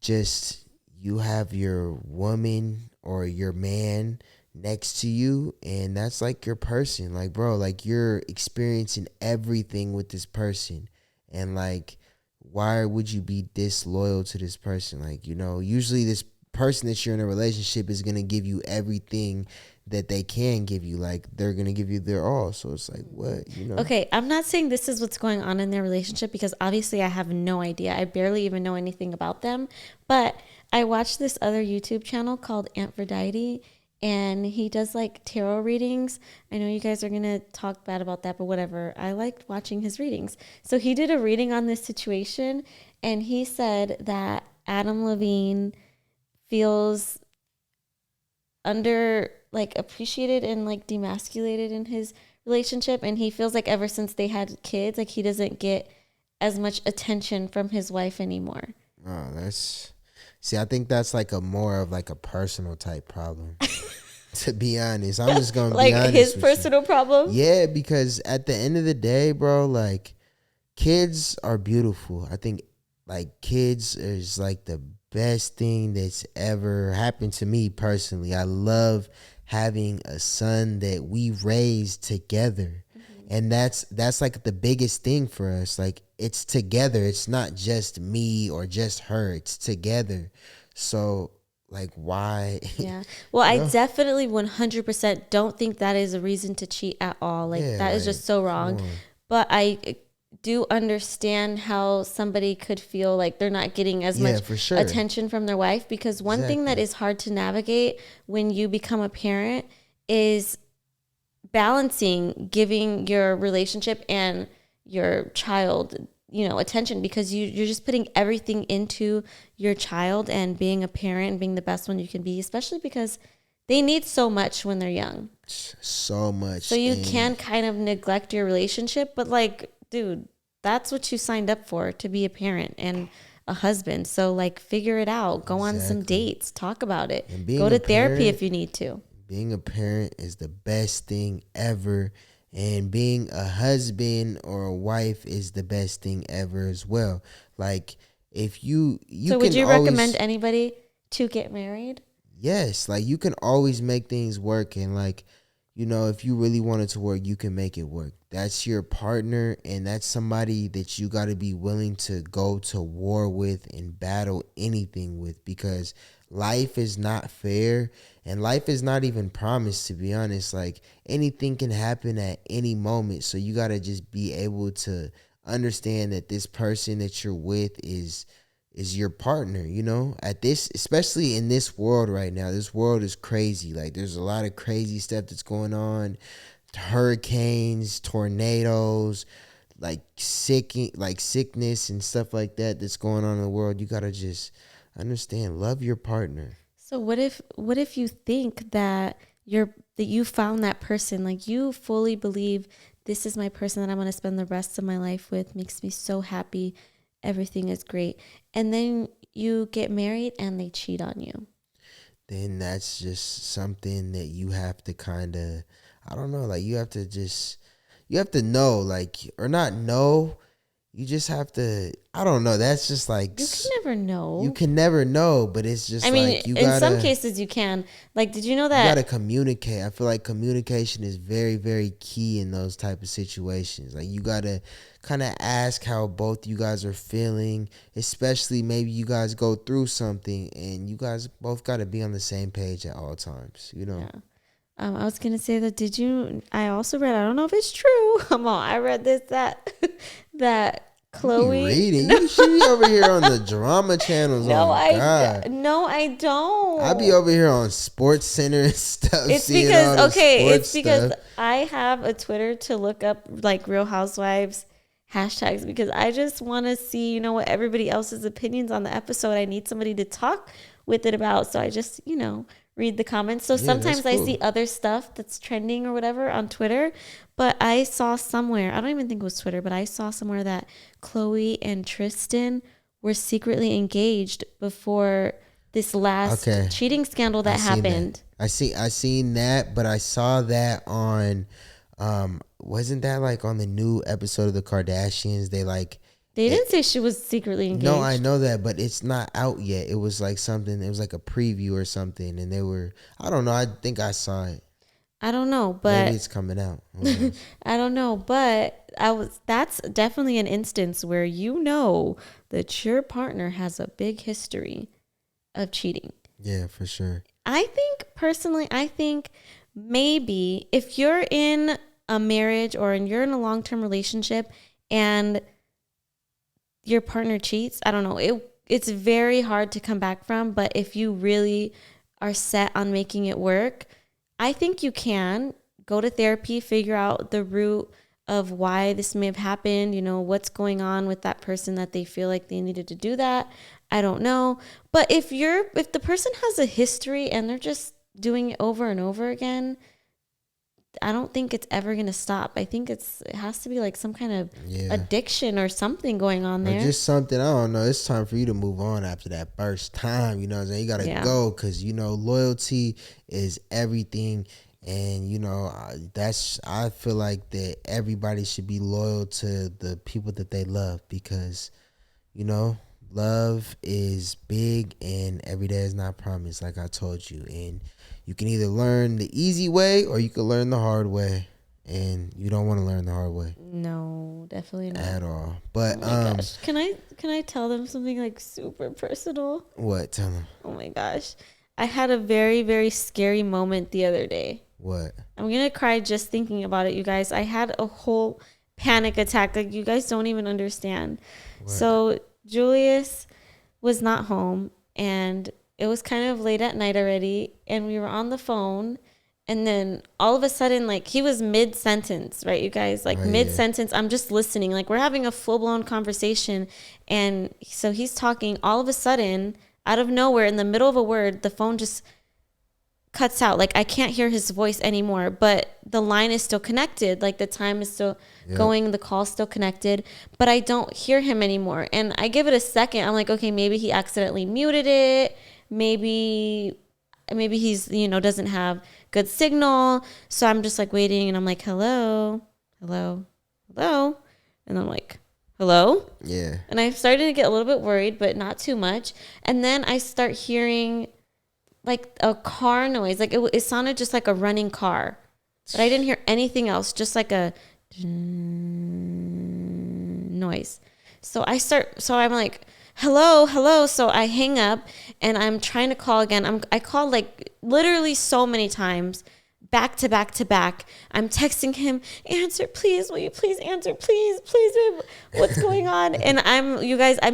just you have your woman or your man next to you, and that's like your person. Like, bro, like you're experiencing everything with this person. And like, why would you be disloyal to this person? Like, usually this person that you're in a relationship is going to give you everything that they can give you. Like, they're going to give you their all. So it's like, what, Okay, I'm not saying this is what's going on in their relationship, because obviously I have no idea. I barely even know anything about them. But I watched this other YouTube channel called Aphrodite, and he does like tarot readings. I know you guys are going to talk bad about that, but whatever. I liked watching his readings. So he did a reading on this situation, and he said that Adam Levine feels appreciated and like demasculated in his relationship. And he feels like ever since they had kids, like he doesn't get as much attention from his wife anymore. Oh, I think that's like a more of like a personal type problem. To be honest, I'm just gonna like be honest. His personal problem. Yeah, because at the end of the day, bro, like kids are beautiful. I think like kids is like the best thing that's ever happened to me personally. I love having a son that we raised together. And that's like the biggest thing for us. Like it's together. It's not just me or just her. It's together. So like, why? Yeah. Well, You I know? definitely 100% don't think that is a reason to cheat at all. Like, Yeah, that is like, just so come wrong. on. But I do understand how somebody could feel like they're not getting as Yeah, much for sure. attention from their wife, because one thing that Exactly. is hard to navigate when you become a parent is balancing giving your relationship and your child, attention, because you're just putting everything into your child and being a parent and being the best one you can be, especially because they need so much when they're young. So So much. you And can kind of neglect your relationship, but like, dude, that's what you signed up for, to be a parent and a husband. So like, figure it out. Go on some exactly. dates, talk about it. And Go being a to therapy parent, if you need to. being a parent is the best thing ever. And being a husband or a wife is the best thing ever as well. Like, if you So would can you recommend always, anybody to get married? yes, like you can always make things work. And like, if you really want it to work, you can make it work. That's your partner, and that's somebody that you got to be willing to go to war with and battle anything with, because life is not fair and life is not even promised, to be honest. Like, anything can happen at any moment. So you got to just be able to understand that this person that you're with is your partner, at this, especially in this world right now. This world is crazy. Like, there's a lot of crazy stuff that's going on. Hurricanes, tornadoes, like sickness and stuff like that that's going on in the world. You got to just understand, love your partner. So what if you think that you found that person, like you fully believe this is my person that I'm going to spend the rest of my life with, makes me so happy, everything is great, and then you get married and they cheat on you. Then that's just something that you have to kind of, I don't know, like you have to know, like, or not know. You just have to, I don't know. That's just like, You can never you know. can never know, but it's just I mean, like, you in some gotta, cases you can. Like, did you know you gotta that? communicate. I feel like communication is very, very key in those type of situations. Like, you gotta kind of ask how both you guys are feeling, especially maybe you guys go through something and you guys both gotta be on the same page at all times, Yeah. I was gonna say that. Did you? I also read. I don't know if it's true. Come on, I read this that that You be Chloe. reading. You should be over here on the drama channels. No, Oh God, no, I I be don't. over here on Sports Center and stuff, It's seeing all because the okay, sports it's because stuff. I have a Twitter to look up like Real Housewives hashtags, because I just want to see, what everybody else's opinions on the episode. I need somebody to talk with it about. So I just, read the comments. So Yeah, that's sometimes I cool. see other stuff that's trending or whatever on Twitter, but I saw somewhere, I don't even think it was Twitter, but I saw somewhere that Chloe and Tristan were secretly engaged before this last Okay, cheating scandal I that seen that. happened. I seen that, but I saw that on, wasn't that like on the new episode of the Kardashians? They like They didn't it. say she was secretly No, I engaged. know that, but it's not out yet. It was like something. It was like a preview or something, and they were. I don't know. I think I saw it. I don't know, Maybe but it's coming out. Who knows? I don't know, but that's definitely an instance where that your partner has a big history of cheating. Yeah, for sure. I think maybe if you're in a marriage or you're in a long-term relationship and your partner cheats, I don't know. It's very hard to come back from, but if you really are set on making it work, I think you can go to therapy, figure out the root of why this may have happened, what's going on with that person that they feel like they needed to do that. I don't know. But if the person has a history and they're just doing it over and over again, I don't think it's ever going to stop. I think it has to be like some kind of Yeah. addiction or something going on Or there. just something, I don't know. It's time for you to move on after that first time. You know what I'm saying? You got to Yeah. go because, loyalty is everything. And, I feel like that everybody should be loyal to the people that they love because, love is big and every day is not promised, like I told you. And you can either learn the easy way or you can learn the hard way. and you don't want to learn the hard way. No, definitely not At all. But oh my gosh, can I tell them something like super personal? What? Tell them. Oh my gosh, I had a very, very scary moment the other day. What? I'm gonna cry just thinking about it, you guys. I had a whole panic attack. Like, you guys don't even understand. What? So Julius was not home, and it was kind of late at night already, and we were on the phone, and then all of a sudden, like, he was mid-sentence, right, you guys? Like, mid-sentence, I'm just listening. Like, we're having a full-blown conversation, and so he's talking. All of a sudden, out of nowhere, in the middle of a word, the phone just cuts out. Like, I can't hear his voice anymore, but the line is still connected. Like, the time is still going, the call's still connected, but I don't hear him anymore. And I give it a second. I'm like, okay, maybe he accidentally muted it. Maybe he's, doesn't have good signal. So I'm just like waiting, and I'm like, hello. And I'm like, hello? Yeah. And I started to get a little bit worried, but not too much. And then I start hearing like a car noise. Like, it sounded just like a running car, but I didn't hear anything else, just like a noise. So I'm like, hello. So I hang up, and I'm trying to call again. I called like literally so many times, back to back to back. I'm texting him, answer, please. Will you please answer? Please, babe. What's going on? And I'm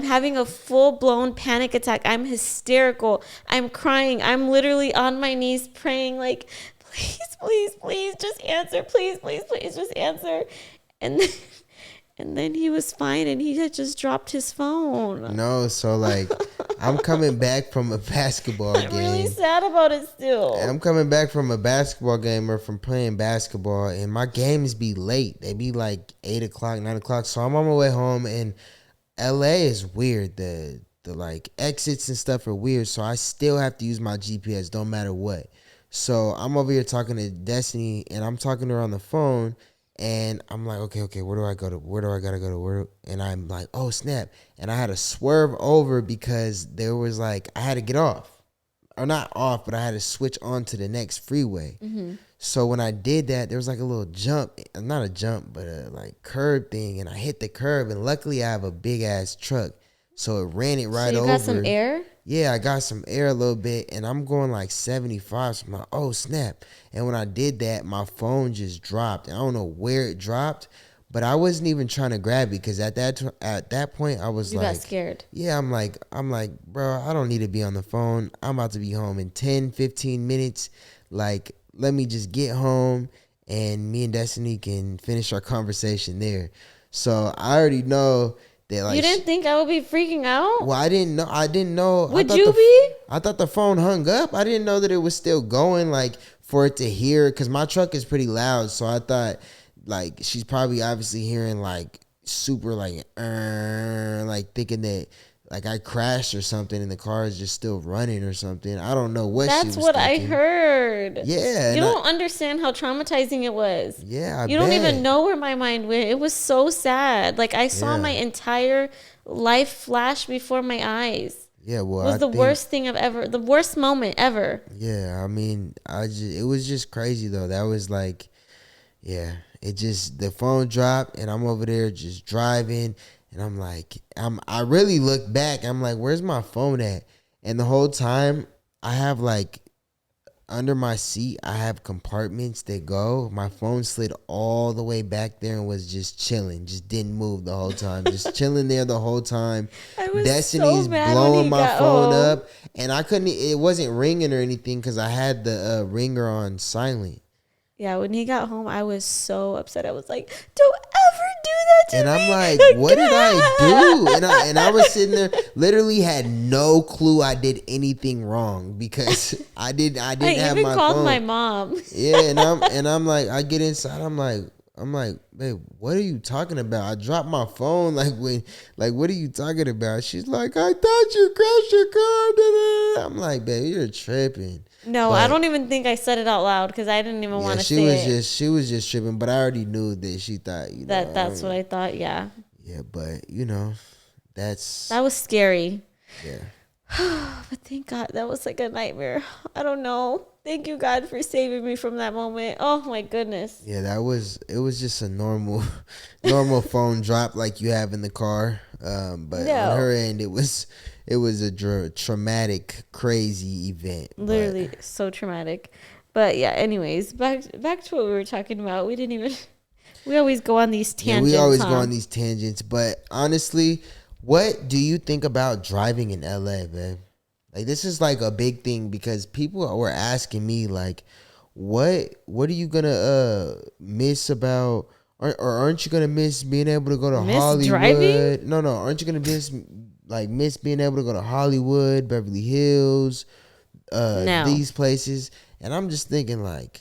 having a full blown panic attack. I'm hysterical. I'm crying. I'm literally on my knees praying, like, please, just answer. Please, just answer. And then he was fine, and he had just dropped his phone. No, so like, I'm coming back from a basketball game. I'm really sad about it still. I'm coming back from a basketball game or from playing basketball, and my games be late. They be like 8 o'clock, 9 o'clock. So I'm on my way home, and LA is weird. The like exits and stuff are weird. So I still have to use my GPS, don't matter what. So I'm over here talking to Destiny, and I'm talking to her on the phone. And I'm like, okay, where do I go to? Where do I gotta go to? And I'm like, oh, snap. And I had to swerve over because there was like, I had to get off. Or not off, but I had to switch on to the next freeway. Mm-hmm. So when I did that, there was like a little jump. Not a jump, but a like curb thing. And I hit the curb. And luckily I have a big ass truck. So it ran it right over. So you got some air? Yeah, I got some air a little bit, and I'm going like 75. So I'm like, oh, snap. And when I did that, my phone just dropped. And I don't know where it dropped, but I wasn't even trying to grab it because at that point, I was you like. You got scared. Yeah, I'm like, bro, I don't need to be on the phone. I'm about to be home in 10, 15 minutes. Like, let me just get home, and me and Destiny can finish our conversation there. So I already know. Like, you didn't think I would be freaking out? Well, I didn't know. Would you be? I thought the phone hung up. I didn't know that it was still going, like, for it to hear. Because my truck is pretty loud. So I thought, like, she's probably obviously hearing, like, super, like thinking that, like, I crashed or something and the car is just still running or something. I don't know what she was thinking. That's what I heard. Yeah. You don't understand how traumatizing it was. Yeah, You don't even know where my mind went. It was so sad. Like, I saw my entire life flash before my eyes. Yeah, well, it was the worst moment ever. Yeah, I mean, it was just crazy though. That was like, yeah, the phone dropped and I'm over there just driving. And I'm like, I really look back. I'm like, where's my phone at? And the whole time, I have like, under my seat, I have compartments that go. My phone slid all the way back there and was just chilling. Just didn't move the whole time. Just chilling there the whole time. Destiny's blowing my phone up. And it wasn't ringing or anything because I had the ringer on silent. Yeah, when he got home, I was so upset. I was like, don't ever do that to me. And I'm like, what did I do? And I was sitting there, literally had no clue I did anything wrong because I didn't have my phone. I even called my mom. Yeah, and I'm like, I get inside, I'm like, babe, what are you talking about? I dropped my phone. What are you talking about? She's like, I thought you crashed your car. I'm like, babe, you're tripping. No, but I don't even think I said it out loud because I didn't even want to say it. She was just tripping, but I already knew that she thought, that's what I thought, yeah. Yeah, but, that was scary. Yeah. But thank God that was like a nightmare. I don't know. Thank you, God, for saving me from that moment. Oh my goodness. Yeah, it was just a normal normal phone drop like you have in the car. But on No, her end, it was a traumatic, crazy event. But literally so traumatic. But yeah, anyways, back to what we were talking about. We didn't even we always go on these yeah, we tangents, always go huh? on these tangents. But honestly, what do you think about driving in LA, babe? Like this is like a big thing because people were asking me like, what are you gonna miss about, or aren't you gonna miss being able to go to Miss driving? Hollywood? No, aren't you gonna miss being able to go to Hollywood, Beverly Hills, No. these places? And I'm just thinking like,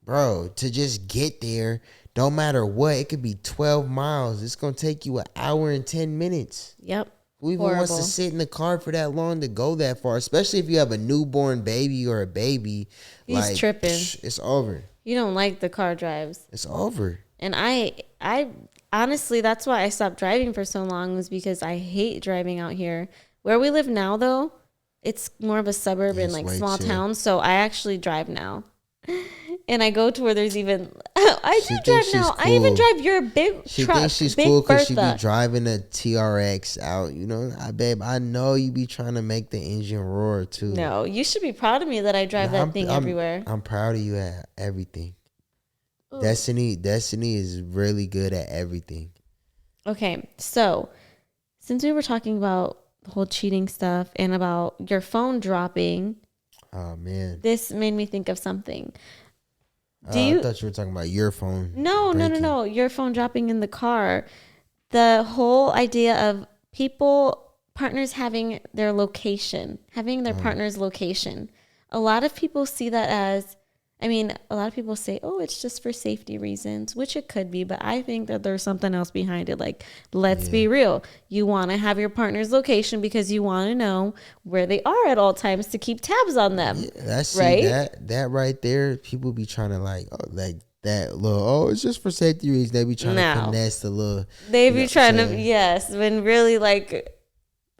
bro, to just get there, don't matter what, it could be 12 miles. It's gonna take you an hour and 10 minutes. Yep. Who even wants to Horrible. sit in the car for that long to go that far? Especially if you have a newborn baby or a baby. He's Like, tripping. it's over. You don't like the car drives. It's over. And I honestly, that's why I stopped driving for so long, was because I hate driving out here. Where we live now, though, it's more of a suburb Yeah, and it's like way small chill. town. So I actually drive now. And I go to where there's even, I She do drive thinks she's now. I even cool. drive your big She truck, thinks she's Big cool because she be Bertha. driving a TRX out. You know, babe, I know you be trying to make the engine roar too. No, you should be proud of me that I drive Nah, that thing everywhere. I'm proud of you at everything. Ugh. Destiny is really good at everything. Okay, so since we were talking about the whole cheating stuff and about your phone dropping, Oh man. this made me think of something. Do I you? thought you were talking about your phone. No, breaking. Your phone dropping in the car. The whole idea of partners having their location, having their partner's location. A lot of people see that as, a lot of people say, oh, it's just for safety reasons, which it could be, but I think that there's something else behind it. Like, let's be real. You want to have your partner's location because you want to know where they are at all times to keep tabs on them. Yeah, that's right? that right there. People be trying to like that little. Oh, it's just for safety reasons. They be trying to finesse the little. They be trying to, yes, when really like,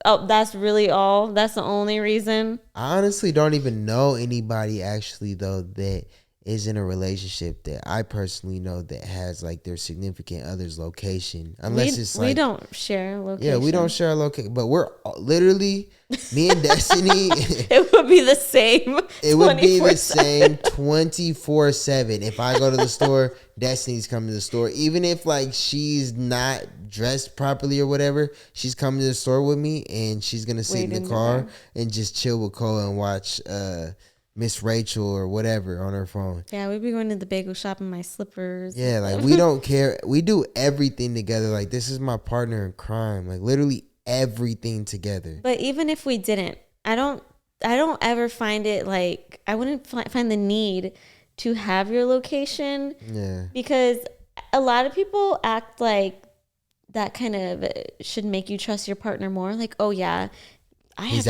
oh, that's really all. That's the only reason. I honestly don't even know anybody actually though that is in a relationship that I personally know that has like their significant other's location. Unless it's like we don't share location. yeah, we don't share a location, but we're literally me and Destiny. It would be the same. It would be the same 24/7. If I go to the store, Destiny's coming to the store. Even if like she's not dressed properly or whatever, she's coming to the store with me and she's gonna sit in the car and just chill with Cole and watch Miss Rachel or whatever on her phone. Yeah, we'd be going to the bagel shop in my slippers. Yeah, like we don't care. We do everything together. Like this is my partner in crime. Like literally everything together. But even if we didn't, I don't ever find it like, I wouldn't find the need to have your location. Yeah. Because a lot of people act like that kind of should make you trust your partner more. Like, oh yeah, I have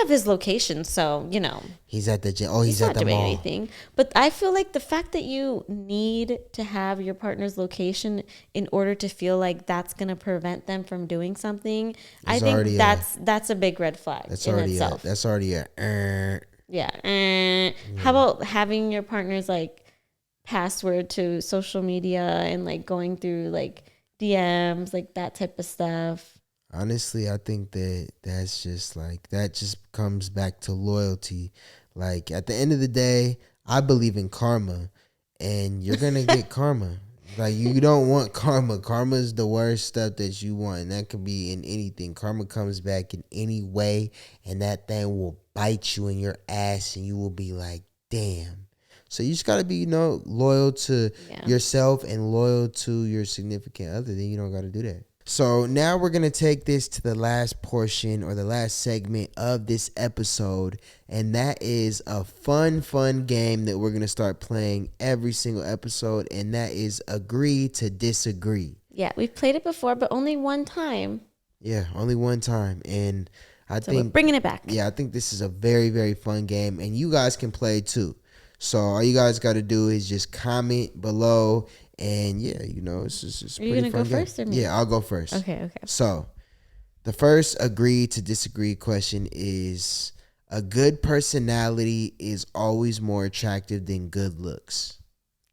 his location, so you know. He's at the gym. Oh, he's at the mall. Anything. But I feel like the fact that you need to have your partner's location in order to feel like that's gonna prevent them from doing something, I think that's a big red flag in itself. That's already a. Yeah. How about having your partner's like password to social media and like going through like DMs, like that type of stuff? Honestly, I think that's just like, that just comes back to loyalty. Like at the end of the day, I believe in karma, and you're gonna get karma. Like you don't want karma. Karma is the worst stuff that you want, and that could be in anything. Karma comes back in any way, and that thing will bite you in your ass, and you will be like, damn. So you just gotta be, loyal to yourself and loyal to your significant other. Then you don't gotta do that. So now we're going to take this to the last portion or the last segment of this episode. And that is a fun game that we're going to start playing every single episode. And that is Agree to Disagree. Yeah, we've played it before, but only one time. Yeah, only one time. And I think we're bringing it back. Yeah, I think this is a very, very fun game. And you guys can play too. So all you guys got to do is just comment below. And yeah, it's just Are you going to go first or me? Yeah, I'll go first. Okay. So The first agree to disagree question is a good personality is always more attractive than good looks.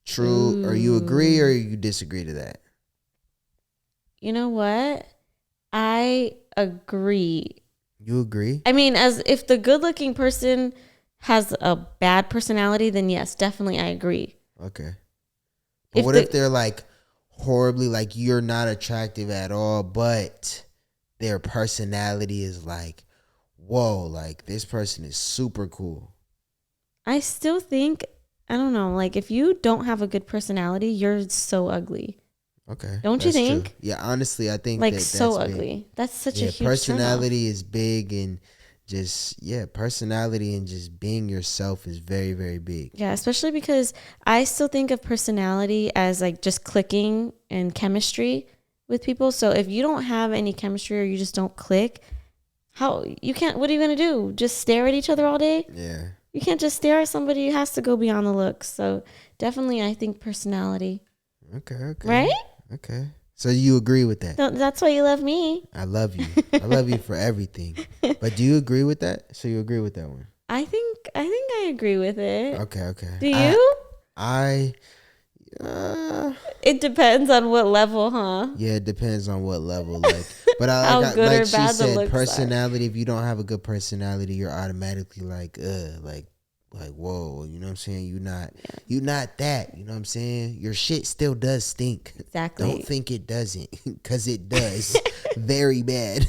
True, or you agree or you disagree to that? You know what? I agree. You agree? I mean, as if the good-looking person has a bad personality, then yes, definitely I agree. Okay. But what if they're like horribly, like you're not attractive at all, but their personality is like, whoa, like this person is super cool. I still think, I don't know, like if you don't have a good personality, you're so ugly. Okay. Don't you think? True. Yeah, honestly, I think like that's so big. ugly. That's such a huge personality is big, and personality and just being yourself is very, very big. Yeah, especially because I still think of personality as like just clicking and chemistry with people. So if you don't have any chemistry or you just don't click, what are you going to do? Just stare at each other all day? Yeah. You can't just stare at somebody. It has to go beyond the looks. So definitely I think personality. Okay. Right? Okay. So you agree with that? That's why you love me. I love you. I love you for everything. But do you agree with that? So you agree with that one? I think I agree with it. Okay. Do you? It depends on what level, huh? Yeah, it depends on what level. Like, but How good like or she bad the said, looks personality. If you don't have a good personality, you're automatically like whoa. You know what I'm saying? You're not that. You know what I'm saying? Your shit still does stink. Exactly. Don't think it doesn't, because it does. Very bad.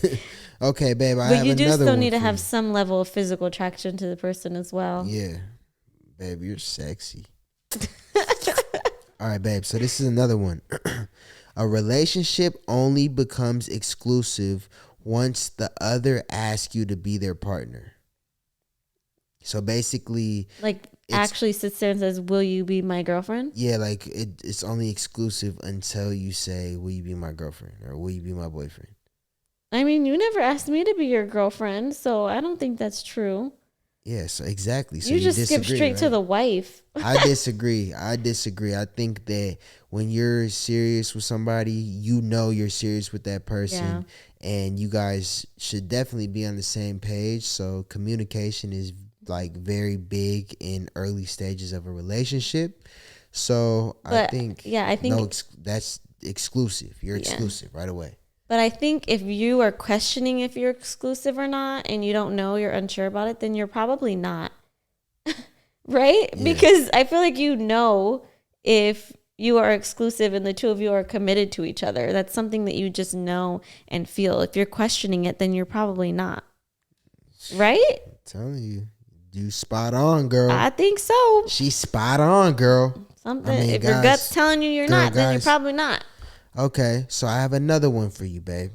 Okay, babe. But you do still need to have some level of physical attraction to the person as well. Yeah, babe, you're sexy. All right, babe. So this is another one. A relationship only becomes exclusive once the other asks you to be their partner. So basically, like actually sits there and says, "Will you be my girlfriend?" Yeah, like it's only exclusive until you say, "Will you be my girlfriend?" or "Will you be my boyfriend?" I mean, you never asked me to be your girlfriend, so I don't think that's true. Yes, exactly. So you just skip straight to the wife. I disagree. I think that when you're serious with somebody, you know you're serious with that person, and you guys should definitely be on the same page. So communication is like very big in early stages of a relationship. So I think that's exclusive. You're exclusive right away. But I think if you are questioning if you're exclusive or not, and you don't know, you're unsure about it, then you're probably not. Right? Yeah. Because I feel like you know if you are exclusive and the two of you are committed to each other. That's something that you just know and feel. If you're questioning it, then you're probably not. Right? I'm telling you. You spot on, girl. I think so. She's spot on, girl. If your gut's telling you you're not, then you're probably not. Okay, so I have another one for you, babe.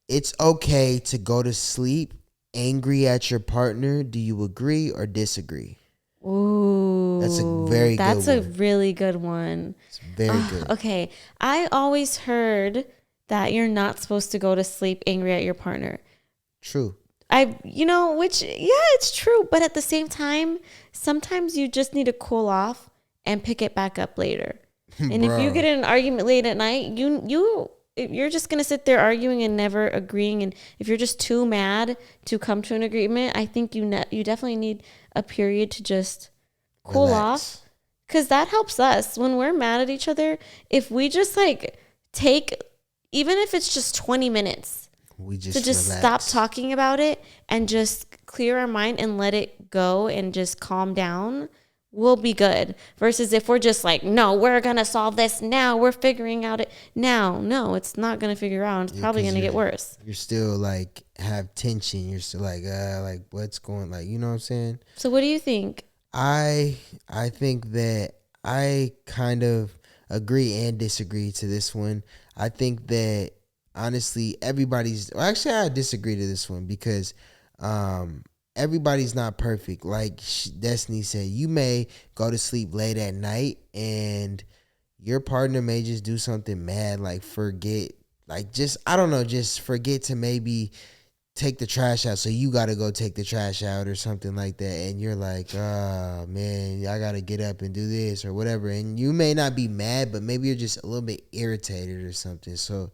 It's okay to go to sleep angry at your partner. Do you agree or disagree? Ooh, that's a very good one. That's a really good one. It's very good. Okay, I always heard that you're not supposed to go to sleep angry at your partner. True. It's true. But at the same time, sometimes you just need to cool off and pick it back up later. And if you get in an argument late at night, you're just going to sit there arguing and never agreeing. And if you're just too mad to come to an agreement, I think you definitely need a period to just cool off. Because that helps us when we're mad at each other. If we just take, even if it's just 20 minutes, we just stop talking about it and just clear our mind and let it go and just calm down, we'll be good. Versus if we're just like, no, we're going to solve this now. We're figuring out it now. No, it's not going to figure out. It's probably going to get worse. You're still have tension. You're still what's going, you know what I'm saying? So what do you think? I think that I kind of agree and disagree to this one. I think that honestly, I disagree to this one because everybody's not perfect. Like Destiny said, you may go to sleep late at night and your partner may just do something mad, forget to maybe take the trash out. So you got to go take the trash out or something like that. And you're like, oh man, I got to get up and do this or whatever. And you may not be mad, but maybe you're just a little bit irritated or something. So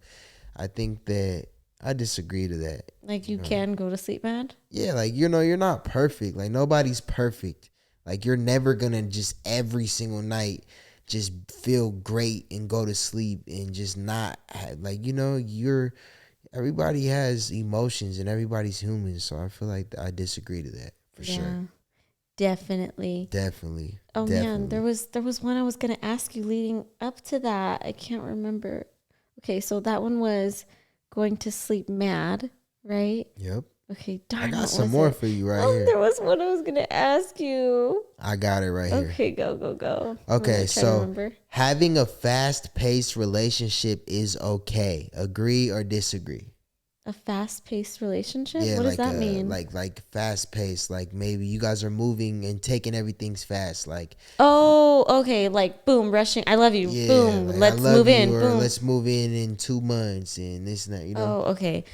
I think that I disagree to that. Like you know? can go to sleep mad? Yeah, like, you're not perfect. Like, nobody's perfect. Like, you're never gonna just every single night just feel great and go to sleep and just not have, like, everybody has emotions and everybody's human. So I feel like I disagree to that for sure. Definitely. Definitely. Oh man, Definitely. there was one I was gonna ask you leading up to that. I can't remember. Okay, so that one was going to sleep mad, right? Yep. Okay, I darn, got what some was more it? for you right Oh, here. there was one I was gonna ask you. I got it right here. Okay, go. I'm Okay, gonna try to so remember. having a fast-paced relationship is okay. Agree or disagree? A fast-paced relationship? Yeah, What does like that mean? fast-paced. Like, maybe you guys are moving and taking everything's fast. Like, Oh, okay, like boom, rushing. I love you. yeah, Boom, like, I let's love move you, in. or Boom. let's move in 2 months and this and that. Oh, okay.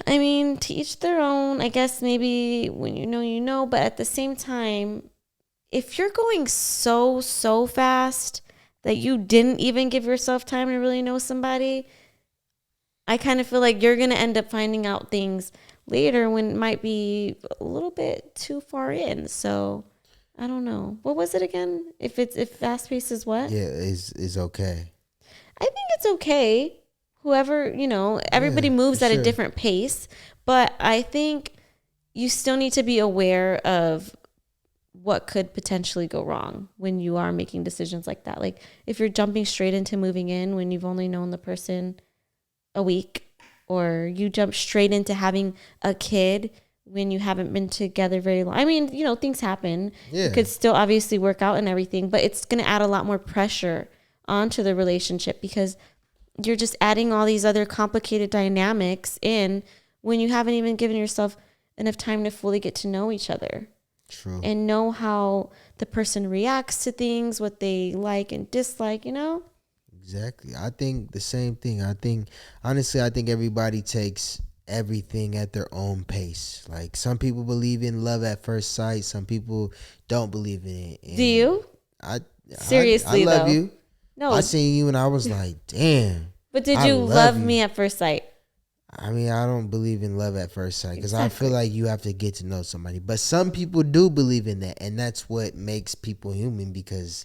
I mean, to each their own. I guess maybe when you know, but at the same time, if you're going so fast that you didn't even give yourself time to really know somebody, I kind of feel like you're going to end up finding out things later when it might be a little bit too far in. So, I don't know. What was it again? If fast pace is what? Yeah, is okay. I think it's okay. Whoever, Yeah, everybody for moves at a sure. different pace, but I think you still need to be aware of what could potentially go wrong when you are making decisions like that. Like if you're jumping straight into moving in when you've only known the person a week, or you jump straight into having a kid when you haven't been together very long. I mean, things happen. Yeah, It could still obviously work out and everything, but it's going to add a lot more pressure onto the relationship because you're just adding all these other complicated dynamics in when you haven't even given yourself enough time to fully get to know each other true. and know how the person reacts to things, what they like and dislike. Exactly. I think the same thing. I think everybody takes everything at their own pace. Like, some people believe in love at first sight, some people don't believe in it. Do And you? I I Seriously, love though. you. I No, seen you and I was like, damn, but did I you love love me you. at first sight? I mean, I don't believe in love at first sight because I feel Exactly. like you have to get to know somebody. But some people do believe in that, and that's what makes people human because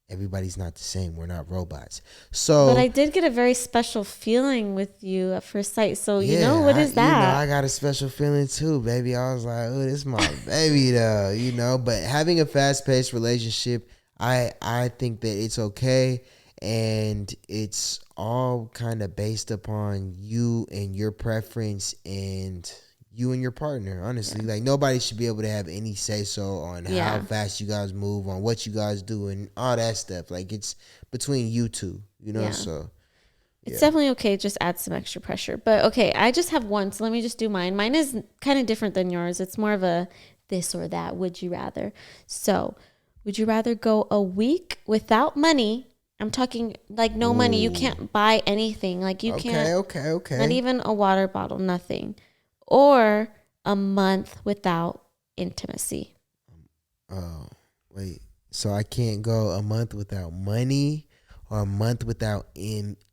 everybody's not the same. We're not robots. But I So, did get a very special feeling with you at first sight. So, what yeah, is that? I got a special feeling too, baby. I was like, oh, this is my baby, though. But having a fast paced relationship, I think that it's okay, and it's all kind of based upon you and your preference and you and your partner. Honestly, Yeah. like, nobody should be able to have any say so on how Yeah. fast you guys move, on what you guys do, and all that stuff. Like, it's between you two. Yeah. So It's yeah. definitely okay. Just add some extra pressure. But okay, I just have one. So let me just do mine. Mine is kind of different than yours. It's more of a this or that. Would you rather? So, would you rather go a week without money? I'm talking like no money. You Ooh. can't buy anything. Like you Okay, can't, okay, not okay. even a water bottle, nothing. Or a month without intimacy. Oh, wait. So I can't go a month without money or a month without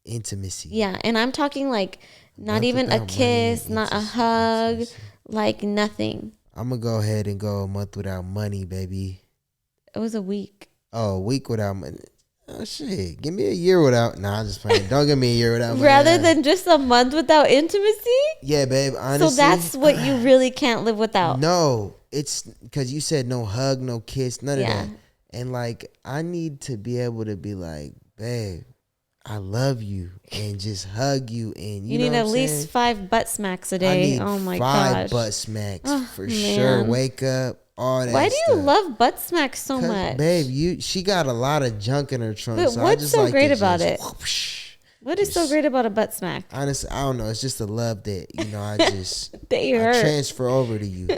intimacy. Yeah. And I'm talking like A not month even a without money and kiss, not a hug, intimacy. like nothing. I'm gonna go ahead and go a month without money, baby. It was a week. Oh, a week without money. Oh shit! Give me a year without. Nah, I'm just playing. Don't give me a year without money. Rather than just a month without intimacy? Yeah, babe. So Honestly, that's what you really can't live without. no. It's because you said no hug, no kiss, none of Yeah. that. And, like, I need to be able to be like, babe, I love you, and just hug you, and You you know need what I'm at least saying? 5 butt smacks a I day. need Oh my 5 gosh. butt smacks Oh for sure. man. Wake up, all Why that do you stuff. love butt smacks so Cause, babe, much? she got a lot of junk in her trunk, But so I what's just so like to great about just it? whoosh, What is so just great about a butt smack? honestly, I don't know. It's just a love that They I hurt. transfer over to you.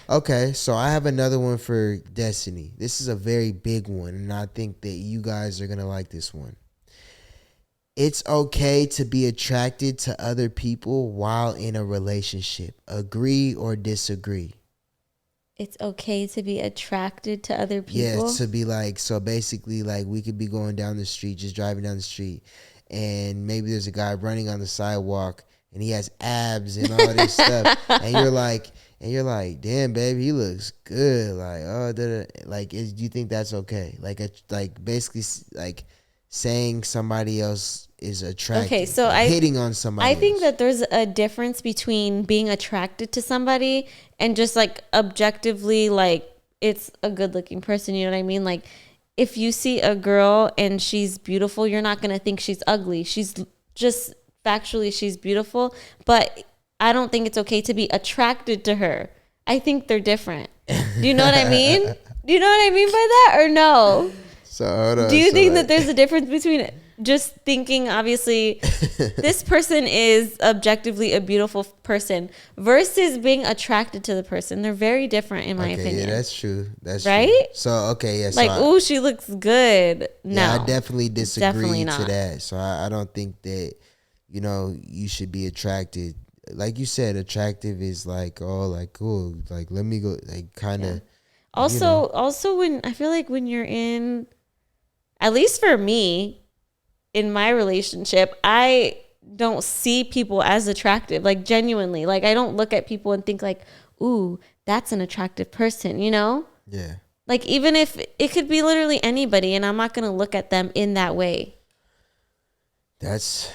Okay, so I have another one for Destiny. This is a very big one, and I think that you guys are gonna like this one. It's okay to be attracted to other people while in a relationship. Agree or disagree? It's okay to be attracted to other Yeah, people. to be like, so basically, like, we could be going down the street, just driving down the street, and maybe there's a guy running on the sidewalk, and he has abs and all this stuff, and you're like, damn, babe, he looks good. Like, oh, like, do you think that's okay? Like basically, like saying somebody else is attractive. Okay, so like hitting on somebody. I think else. that there's a difference between being attracted to somebody and just like objectively, like it's a good looking person. You know what I mean? Like if you see a girl and she's beautiful, you're not gonna think she's ugly. She's just factually she's beautiful, but I don't think it's okay to be attracted to her. I think they're different. Do you know what I mean? Do you know what I mean by that or no? So hold on. Do you think that there's a difference between just thinking, obviously, this person is objectively a beautiful person versus being attracted to the person? They're very different, in my opinion. Yeah, that's true. That's right. True. So okay, yeah. Like, oh, she looks good. No, yeah, I definitely disagree definitely not. to that. So I don't think that you should be attracted. Like you said, attractive is like, oh, like cool, like let me go, like kind of. Yeah. Also, when I feel like when you're in, at least for me, in my relationship, I don't see people as attractive, like genuinely. Like I don't look at people and think like, ooh, that's an attractive person, you know? Yeah. Like even if it could be literally anybody and I'm not going to look at them in that way. That's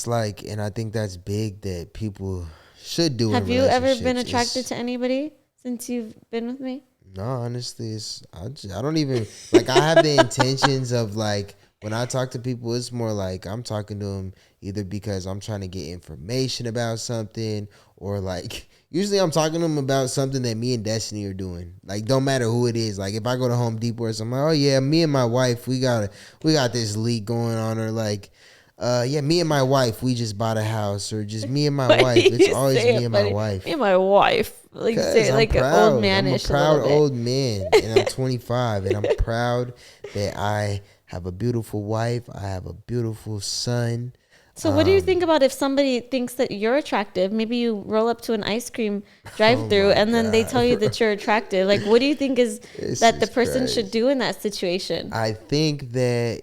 like, and I think that's big that people should do. Have you ever been attracted to anybody since you've been with me? No, honestly, I don't even, like, I have the intentions of, like, when I talk to people, it's more like I'm talking to them either because I'm trying to get information about something, or like usually I'm talking to them about something that me and Destiny are doing. Like, don't matter who it is. Like if I go to Home Depot or something, like, oh yeah, me and my wife, we got this leak going on, or like, yeah, me and my wife, we just bought a house, or just me and my wife. It's always me and my wife. Me and my wife. Like say like an old manish. I'm a proud old man, and I'm 25, and I'm proud that I have a beautiful wife. I have a beautiful son. So what do you think about if somebody thinks that you're attractive? Maybe you roll up to an ice cream drive-through and then they tell you that you're attractive. Like, what do you think is that the person should do in that situation? I think that,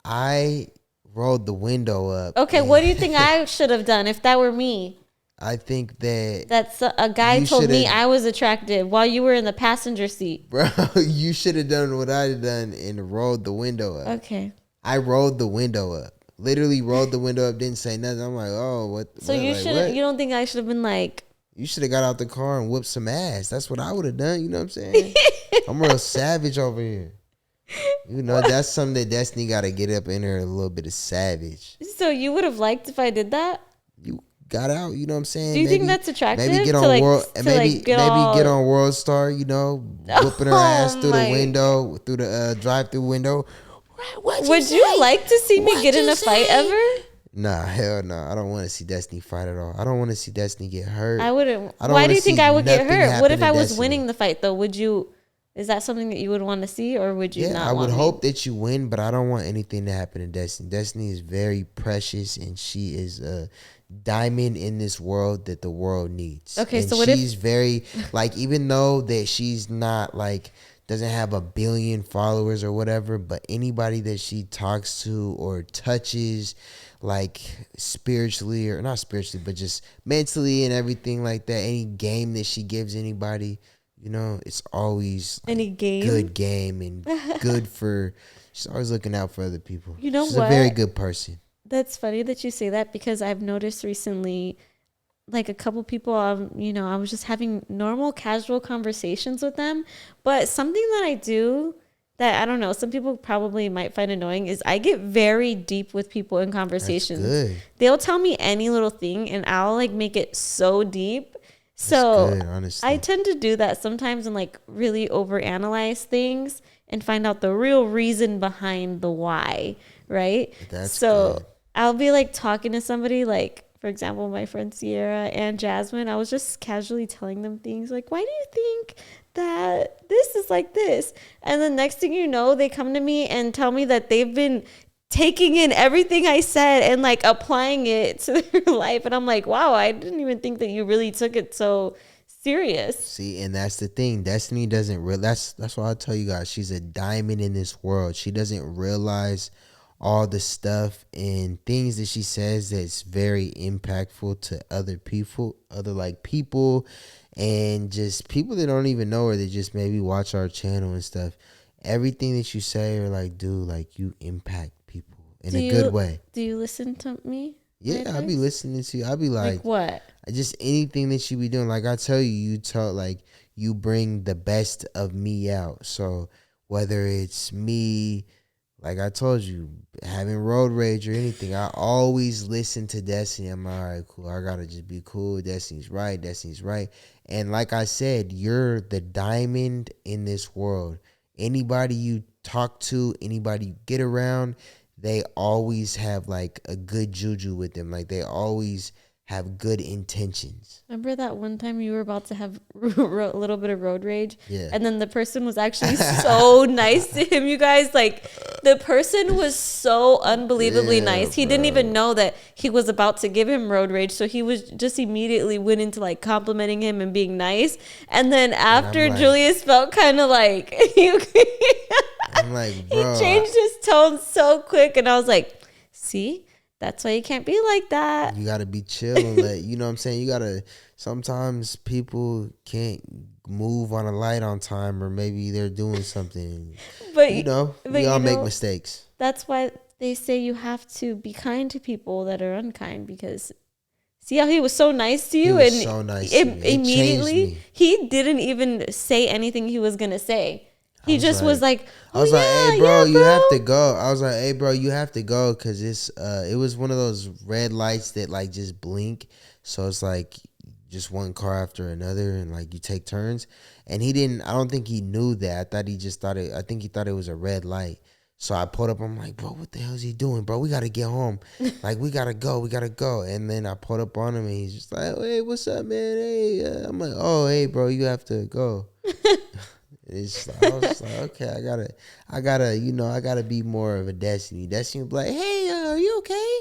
I rolled the window up. Okay, what do you think I should have done if that were me? I think that's a guy told me I was attractive while you were in the passenger seat. Bro, you should have done what I done and rolled the window up. Okay. I rolled the window up. Literally rolled the window up, didn't say nothing. I'm like, oh, what? So you should. You don't think I should have been like? You should have got out the car and whipped some ass. That's what I would have done. You know what I'm saying? I'm real savage over here. That's something that Destiny got to get up in her, a little bit of savage. So you would have liked if I did that? You got out, you know what I'm saying? Do you think that's attractive? Maybe get on get on World Star, whooping her ass through the window, through the drive-through window. Would you like to see me get in a fight ever? Nah, hell no. I don't want to see Destiny fight at all. I don't want to see Destiny get hurt. I wouldn't. Why do you think I would get hurt? What if I was winning the fight though? Would you? Is that something that you would want to see, or would you not? Yeah, I would hope that you win, but I don't want anything to happen to Destiny. Destiny is very precious, and she is a diamond in this world that the world needs. Okay, and so what she's very, like, even though that she's not, like, doesn't have 1 billion followers or whatever, but anybody that she talks to or touches, like, spiritually, or not spiritually, but just mentally and everything like that, any game that she gives anybody, it's always any game, good game, and good for. She's always looking out for other people. You know she's what? a very good person. That's funny that you say that, because I've noticed recently, like a couple people, I was just having normal, casual conversations with them. But something that I do that I don't know, some people probably might find annoying is I get very deep with people in conversations. That's good. They'll tell me any little thing and I'll like make it so deep. So good, honestly. I tend to do that sometimes and like really overanalyze things and find out the real reason behind the why, right? That's good. I'll be like talking to somebody, like for example, my friend Sierra and Jasmine. I was just casually telling them things like, why do you think that this is like this? And the next thing you know, they come to me and tell me that they've been taking in everything I said and like applying it to their life. And I'm like, wow, I didn't even think that you really took it so serious. See, and that's the thing. Destiny doesn't realize. That's why I tell you guys, she's a diamond in this world. She doesn't realize all the stuff and things that she says that's very impactful to other people, people, and just people that don't even know her, that just maybe watch our channel and stuff. Everything that you say or like do, like you impact people in a good way. Do you listen to me? Yeah, I be listening to you. I be like what? just anything that you be doing. Like I tell you, you bring the best of me out. So whether it's me, like I told you, having road rage or anything, I always listen to Destiny. I'm like, all right, cool. I gotta just be cool. Destiny's right. Destiny's right. And like I said, you're the diamond in this world. Anybody you talk to, anybody you get around, they always have like a good juju with them. Like they always have good intentions. Remember that one time you were about to have a little bit of road rage? Yeah. And then the person was actually so nice to him, you guys. Like, the person was so unbelievably nice. He didn't even know that he was about to give him road rage. So he was just immediately went into like complimenting him and being nice. And then after like, Julius felt kind of like, I'm like, bro. He changed his tone so quick. And I was like, see? That's why you can't be like that. You gotta be chill and you know what I'm saying? You gotta, sometimes people can't move on a light on time, or maybe they're doing something. But we all make mistakes. That's why they say you have to be kind to people that are unkind, because see how he was so nice to you? He was so nice to me. Immediately, he didn't even say anything he was gonna say. He just was like, I was like, hey, bro, you have to go. I was like, hey, bro, you have to go, because it was one of those red lights that like just blink. So it's like just one car after another, and like you take turns. And I don't think he knew that. I think he thought it was a red light. So I pulled up. I'm like, bro, what the hell is he doing, bro? We got to get home. Like, we got to go. And then I pulled up on him, and he's just like, hey, what's up, man? Hey, I'm like, oh, hey, bro, you have to go. I was like, okay, I gotta be more of a Destiny. Destiny would be like, hey, are you okay?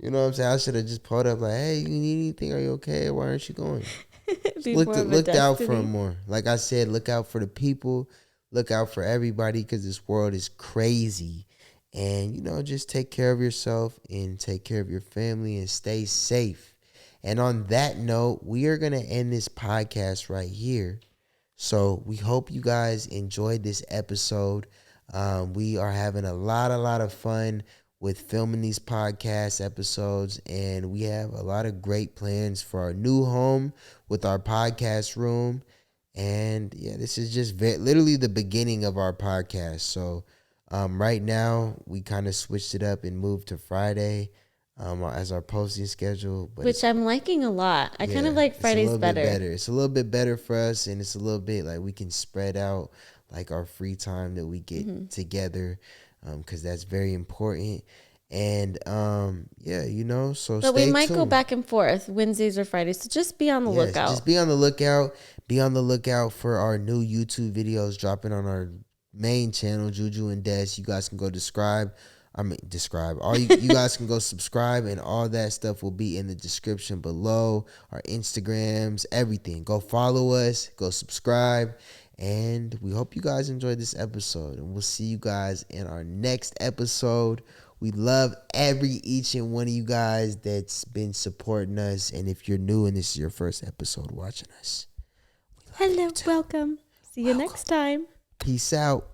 You know what I'm saying? I should have just pulled up like, hey, you need anything? Are you okay? Why aren't you going? Looked out for him more. Like I said, look out for the people, look out for everybody, because this world is crazy. And just take care of yourself and take care of your family and stay safe. And on that note, we are gonna end this podcast right here. So we hope you guys enjoyed this episode. We are having a lot of fun with filming these podcast episodes, and we have a lot of great plans for our new home with our podcast room. And yeah, this is just literally the beginning of our podcast. So right now we kind of switched it up and moved to Friday as our posting schedule, which I'm liking a lot. I kind of like Fridays better. It's a little bit better for us, and it's a little bit like we can spread out like our free time that we get together, because that's very important. And so but we might go back and forth Wednesdays or Fridays, so just be on the lookout. Just be on the lookout. Be on the lookout for our new YouTube videos dropping on our main channel, JuJu Des. You guys can go describe. All you guys can go subscribe, and all that stuff will be in the description below. Our Instagrams, everything. Go follow us. Go subscribe. And we hope you guys enjoyed this episode. And we'll see you guys in our next episode. We love each and one of you guys that's been supporting us. And if you're new and this is your first episode watching us, hello, welcome. See you next time. Peace out.